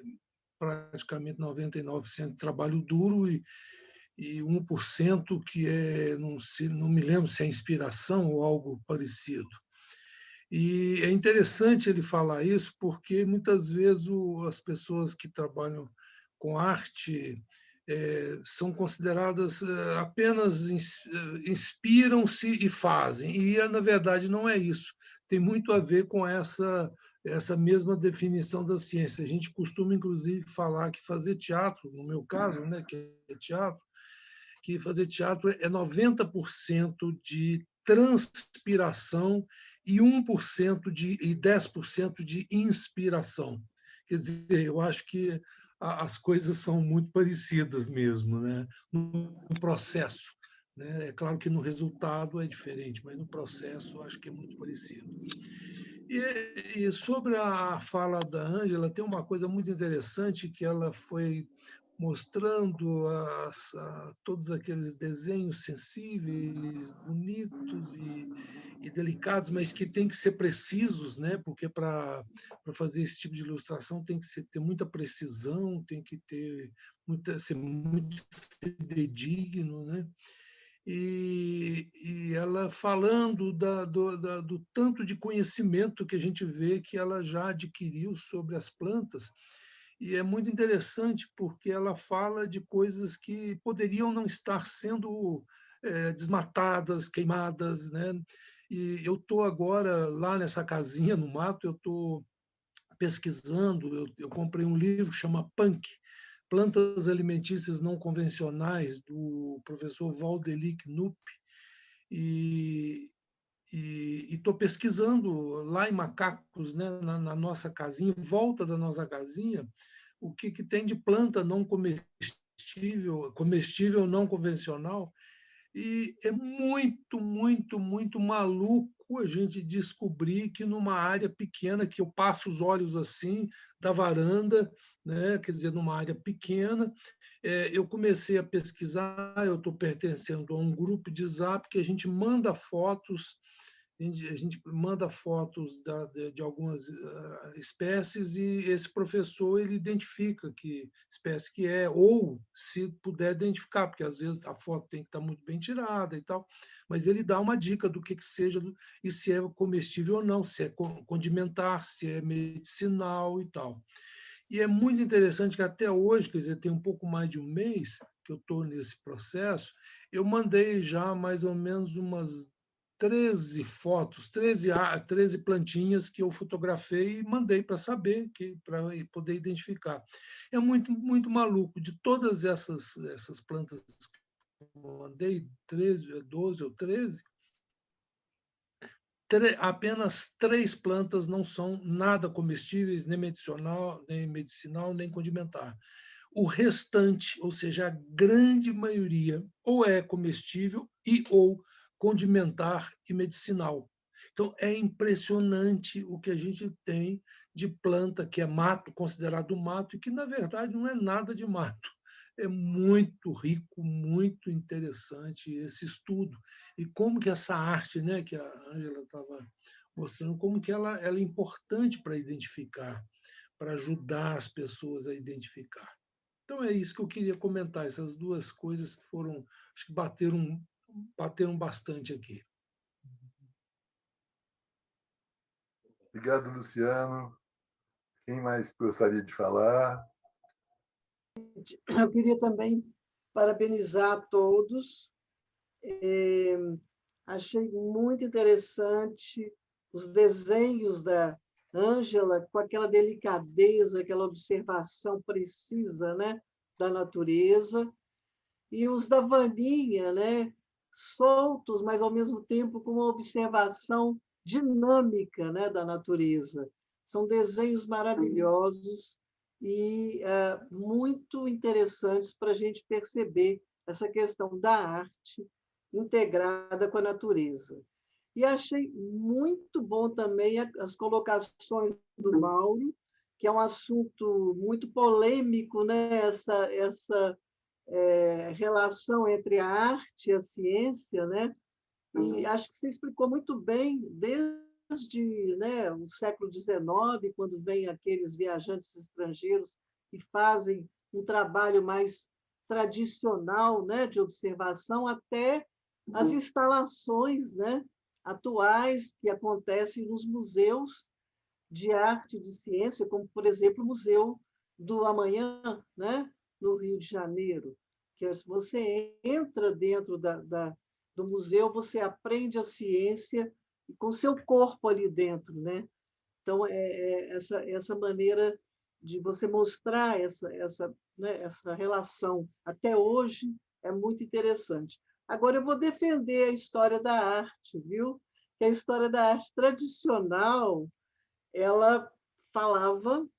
praticamente 99% de trabalho duro e 1% que não me lembro se é inspiração ou algo parecido. E é interessante ele falar isso porque muitas vezes as pessoas que trabalham com arte são consideradas apenas inspiram-se e fazem. E, na verdade, não é isso. Tem muito a ver com essa mesma definição da ciência. A gente costuma, inclusive, falar que fazer teatro, no meu caso, né, que é teatro, que fazer teatro é 90% de transpiração e 1% e 10% de inspiração. Quer dizer, eu acho que as coisas são muito parecidas mesmo, né? No processo. Né? É claro que no resultado é diferente, mas no processo eu acho que é muito parecido. E sobre a fala da Ângela, tem uma coisa muito interessante que ela foi mostrando todos aqueles desenhos sensíveis, bonitos e delicados, mas que tem que ser precisos, né? Porque para fazer esse tipo de ilustração tem que ter muita precisão, tem que ser muito fidedigno, né? E ela falando do tanto de conhecimento que a gente vê que ela já adquiriu sobre as plantas. E é muito interessante porque ela fala de coisas que poderiam não estar sendo desmatadas, queimadas, né? E eu estou agora lá nessa casinha no mato, eu estou pesquisando, eu comprei um livro que chama Punk, Plantas Alimentícias Não Convencionais, do professor Valdeli Knupp, e estou pesquisando lá em Macacos, né, na nossa casinha, em volta da nossa casinha, o que tem de planta não comestível não convencional. E é muito, muito, muito maluco a gente descobrir que numa área pequena, que eu passo os olhos assim da varanda, né, quer dizer, numa área pequena, eu comecei a pesquisar, eu estou pertencendo a um grupo de Zap que a gente manda fotos de algumas espécies e esse professor ele identifica que espécie que é, ou se puder identificar, porque às vezes a foto tem que estar muito bem tirada e tal, mas ele dá uma dica do que seja e se é comestível ou não, se é condimentar, se é medicinal e tal. E é muito interessante que até hoje, quer dizer, tem um pouco mais de um mês que eu estou nesse processo, eu mandei já mais ou menos umas 13 fotos, 13 plantinhas que eu fotografei e mandei para saber, para poder identificar. É muito, muito maluco. De todas essas plantas que eu mandei, 12 ou 13, apenas 3 plantas não são nada comestíveis, nem medicinal, nem condimentar. O restante, ou seja, a grande maioria, ou é comestível ou condimentar e medicinal. Então, é impressionante o que a gente tem de planta que é mato, considerado mato, e que, na verdade, não é nada de mato. É muito rico, muito interessante esse estudo. E como que essa arte, né, que a Ângela estava mostrando, como que ela é importante para identificar. para ajudar as pessoas a identificar. Então, é isso que eu queria comentar, essas duas coisas que foram, acho que bateram bastante aqui. Obrigado, Luciano. Quem mais gostaria de falar? Eu queria também parabenizar a todos. Achei muito interessante os desenhos da Ângela, com aquela delicadeza, aquela observação precisa, né, da natureza, e os da Vaninha, né, soltos, mas, ao mesmo tempo, com uma observação dinâmica, né, da natureza. São desenhos maravilhosos e muito interessantes para a gente perceber essa questão da arte integrada com a natureza. E achei muito bom também as colocações do Mauro, que é um assunto muito polêmico, né? Essa relação entre a arte e a ciência, né? E acho que você explicou muito bem, desde, né, o século XIX, quando vêm aqueles viajantes estrangeiros que fazem um trabalho mais tradicional, né, de observação, até as instalações, né, atuais que acontecem nos museus de arte e de ciência, como, por exemplo, o Museu do Amanhã, né, no Rio de Janeiro, que você entra dentro do museu, você aprende a ciência com seu corpo ali dentro, né? Então, essa maneira de você mostrar né, essa relação até hoje é muito interessante. Agora, eu vou defender a história da arte, viu? Que a história da arte tradicional, ela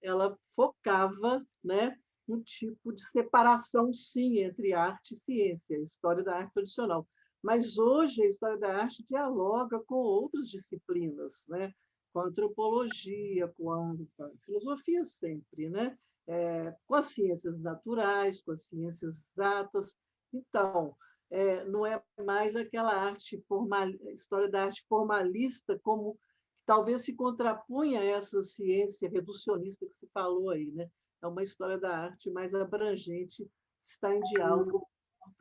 ela focava, né, um tipo de separação, sim, entre arte e ciência, a história da arte tradicional. Mas hoje a história da arte dialoga com outras disciplinas, né? Com a antropologia, com a filosofia sempre, né? Com as ciências naturais, com as ciências exatas. Então, não é mais aquela arte história da arte formalista como talvez se contrapunha a essa ciência reducionista que se falou aí, né? É uma história da arte mais abrangente, está em diálogo com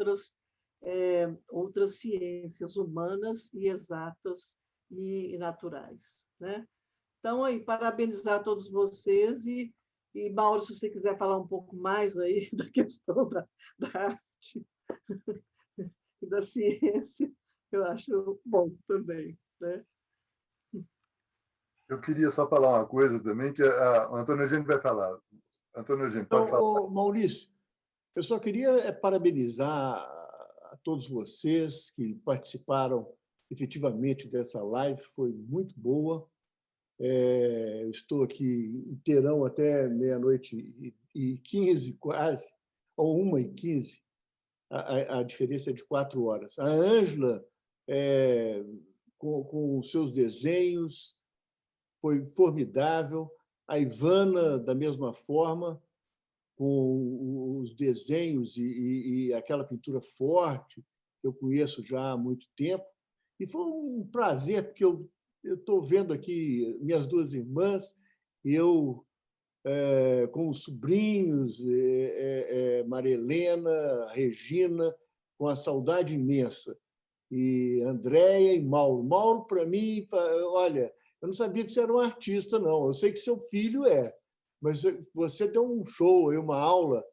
outras ciências humanas e exatas e naturais, né? Então, aí, parabenizar todos vocês e Mauro, se você quiser falar um pouco mais aí da questão da arte e da ciência, eu acho bom também, né? Eu queria só falar uma coisa também, que a Antônio Eugênio vai falar. Antônio Eugênio, pode falar. Maurício, eu só queria parabenizar a todos vocês que participaram efetivamente dessa live, foi muito boa. Eu estou aqui inteirão até 00h15, quase, ou 1h15. A diferença é de 4 horas. A Ângela, com os seus desenhos, foi formidável. A Ivana, da mesma forma, com os desenhos e aquela pintura forte, que eu conheço já há muito tempo. E foi um prazer, porque eu estou vendo aqui minhas duas irmãs, e eu com os sobrinhos, Maria Helena, Regina, com a saudade imensa. E Andréia e Mauro. Mauro, para mim, olha, eu não sabia que você era um artista, não. Eu sei que seu filho é, mas você deu um show, uma aula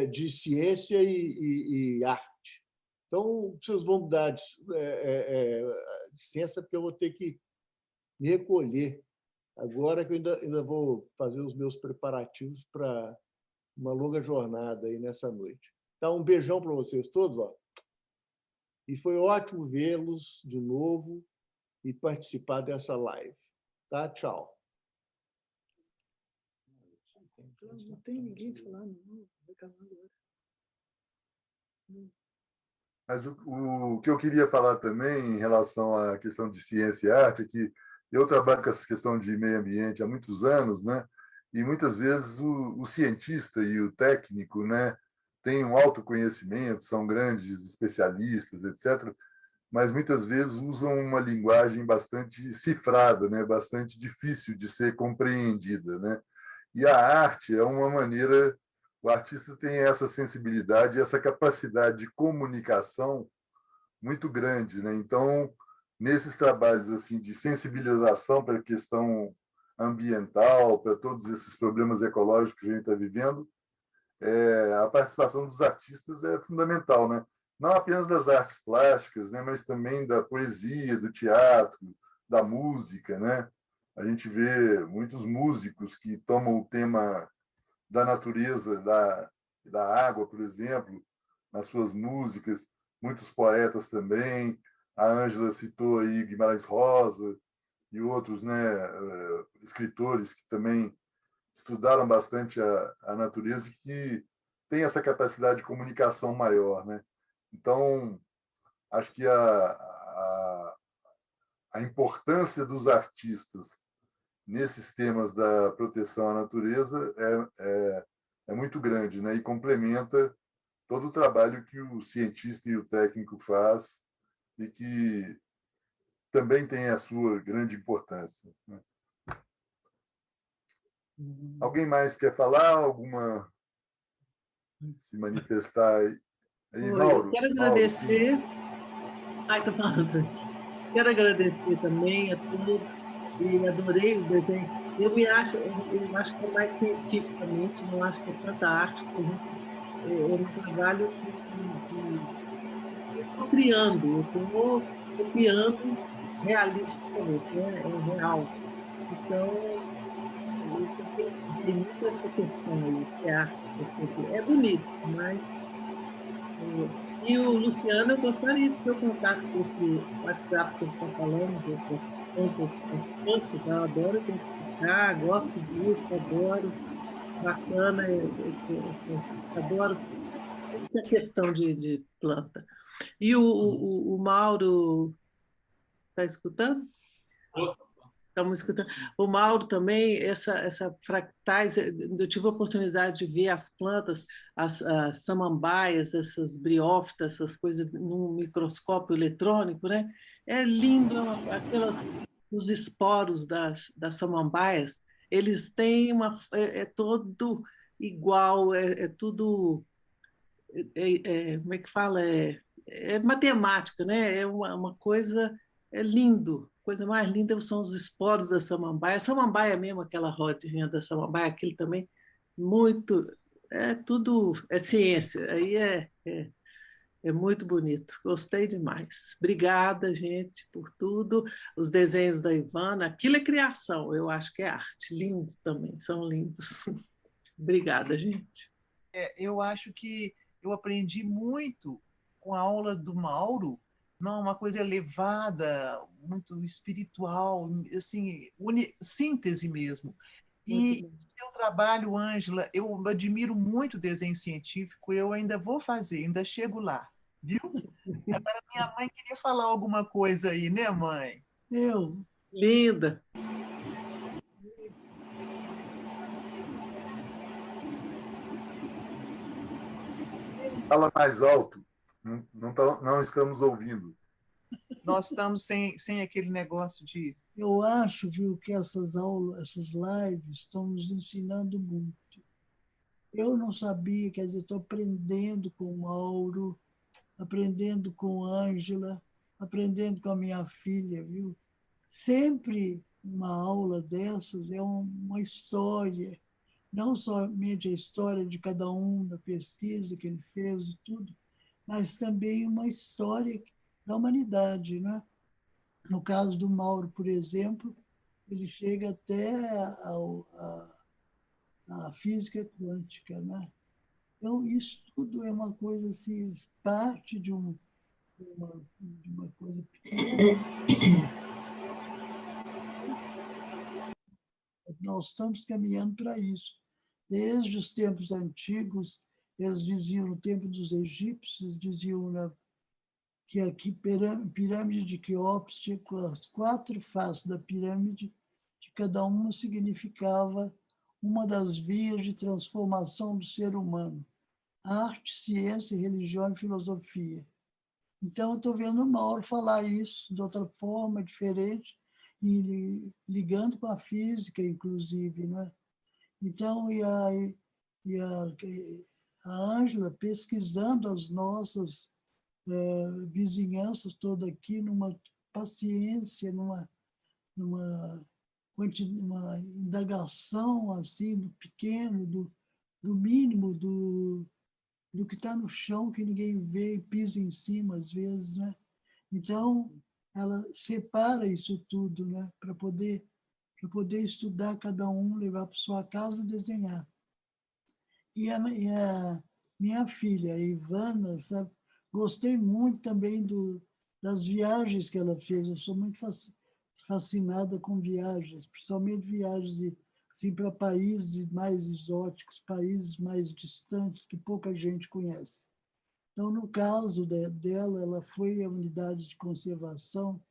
de ciência e arte. Então, vocês vão me dar licença, porque eu vou ter que me recolher agora, que eu ainda vou fazer os meus preparativos para uma longa jornada aí nessa noite. Então, um beijão para vocês todos. Ó. E foi ótimo vê-los de novo e participar dessa live. Tá? Tchau. Não tem ninguém falando, não. Vai calar agora. Mas o que eu queria falar também em relação à questão de ciência e arte é que eu trabalho com essa questão de meio ambiente há muitos anos, né? E muitas vezes o cientista e o técnico, né, têm um autoconhecimento, são grandes especialistas, etc., mas muitas vezes usam uma linguagem bastante cifrada, né, bastante difícil de ser compreendida, né? E a arte é uma maneira, o artista tem essa sensibilidade, essa capacidade de comunicação muito grande, né? Então, nesses trabalhos assim de sensibilização para a questão ambiental, para todos esses problemas ecológicos que a gente está vivendo, a participação dos artistas é fundamental, né? Não apenas das artes plásticas, né? Mas também da poesia, do teatro, da música, né? A gente vê muitos músicos que tomam o tema da natureza, da água, por exemplo, nas suas músicas, muitos poetas também. A Ângela citou aí Guimarães Rosa e outros, né, escritores que também estudaram bastante a natureza e que têm essa capacidade de comunicação maior, né? Então, acho que a importância dos artistas nesses temas da proteção à natureza é muito grande, né? E complementa todo o trabalho que o cientista e o técnico faz e que também tem a sua grande importância, né? Alguém mais quer falar? Alguma se manifestar aí? Eu Mauro? quero Mauro, agradecer. Ai, estou falando. Quero agradecer também a todos e adorei o desenho. Eu acho que é mais cientificamente, não acho que é tanta arte, porque é um trabalho eu estou criando, eu estou copiando realisticamente, né? É real. Então, eu tem muito essa questão aí, que a arte é bonito, mas e o Luciano, eu gostaria de ter o contato desse WhatsApp que ele está falando, das plantas, eu adoro identificar, gosto disso, adoro, bacana, adoro essa questão de planta. E o Mauro, está escutando? Estamos escutando. O Mauro também, essa fractais, eu tive a oportunidade de ver as plantas, as samambaias, essas briófitas, essas coisas num microscópio eletrônico, né? É lindo, os esporos das samambaias, eles têm todo igual, tudo, como é que fala? É matemática, né? É uma coisa, é lindo. A coisa mais linda são os esporos da samambaia. A samambaia mesmo, aquela rodinha da samambaia, aquilo também, muito, tudo, é ciência. Aí é muito bonito. Gostei demais. Obrigada, gente, por tudo. Os desenhos da Ivana, aquilo é criação, eu acho que é arte. Lindo também, são lindos. Obrigada, gente. Eu acho que eu aprendi muito com a aula do Mauro, não, uma coisa elevada, muito espiritual, assim, síntese mesmo. E seu trabalho, Ângela, eu admiro muito o desenho científico, eu ainda vou fazer, ainda chego lá, viu? Agora, minha mãe queria falar alguma coisa aí, né, mãe? Linda. Fala mais alto. Não estamos ouvindo. Nós estamos sem aquele negócio de... Eu acho, viu, que essas aulas, essas lives estão nos ensinando muito. Eu não sabia, quer dizer, estou aprendendo com o Mauro, aprendendo com a Ângela, aprendendo com a minha filha, viu? Sempre uma aula dessas é uma história, não somente a história de cada um, da pesquisa que ele fez e tudo, mas também uma história da humanidade, né? No caso do Mauro, por exemplo, ele chega até a física quântica, né? Então, isso tudo é uma coisa assim, parte de uma coisa pequena. Nós estamos caminhando para isso. Desde os tempos antigos, eles diziam, no tempo dos egípcios, diziam que a pirâmide de Quéops tinha as 4 faces da pirâmide, que cada uma significava uma das vias de transformação do ser humano: arte, ciência, religião e filosofia. Então, eu estou vendo o Mauro falar isso de outra forma, diferente, e ligando com a física, inclusive, não é? Então, a Ângela pesquisando as nossas vizinhanças toda aqui, numa paciência, numa indagação assim, do pequeno, do mínimo, do que está no chão, que ninguém vê e pisa em cima, às vezes, né? Então, ela separa isso tudo, né? Para poder estudar cada um, levar para sua casa e desenhar. E a minha filha, a Ivana, sabe? Gostei muito também das viagens que ela fez. Eu sou muito fascinada com viagens, principalmente viagens assim, para países mais exóticos, países mais distantes, que pouca gente conhece. Então, no caso dela, ela foi à unidade de conservação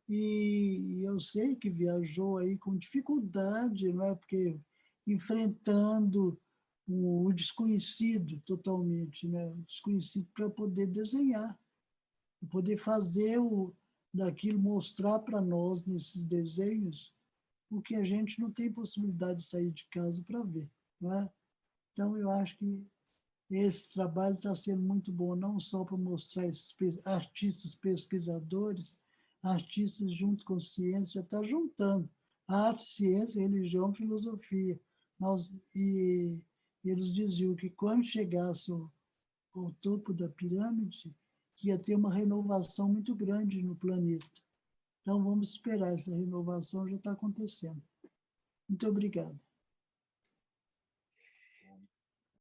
e eu sei que viajou aí com dificuldade, não é? Porque enfrentando o desconhecido totalmente, né? O desconhecido para poder desenhar, para poder fazer daquilo, mostrar para nós nesses desenhos o que a gente não tem possibilidade de sair de casa para ver, não é? Então, eu acho que esse trabalho está sendo muito bom, não só para mostrar esses artistas pesquisadores, artistas junto com ciência, já está juntando arte, ciência, religião, filosofia. E eles diziam que quando chegasse ao topo da pirâmide, ia ter uma renovação muito grande no planeta. Então, vamos esperar, essa renovação já está acontecendo. Muito obrigada.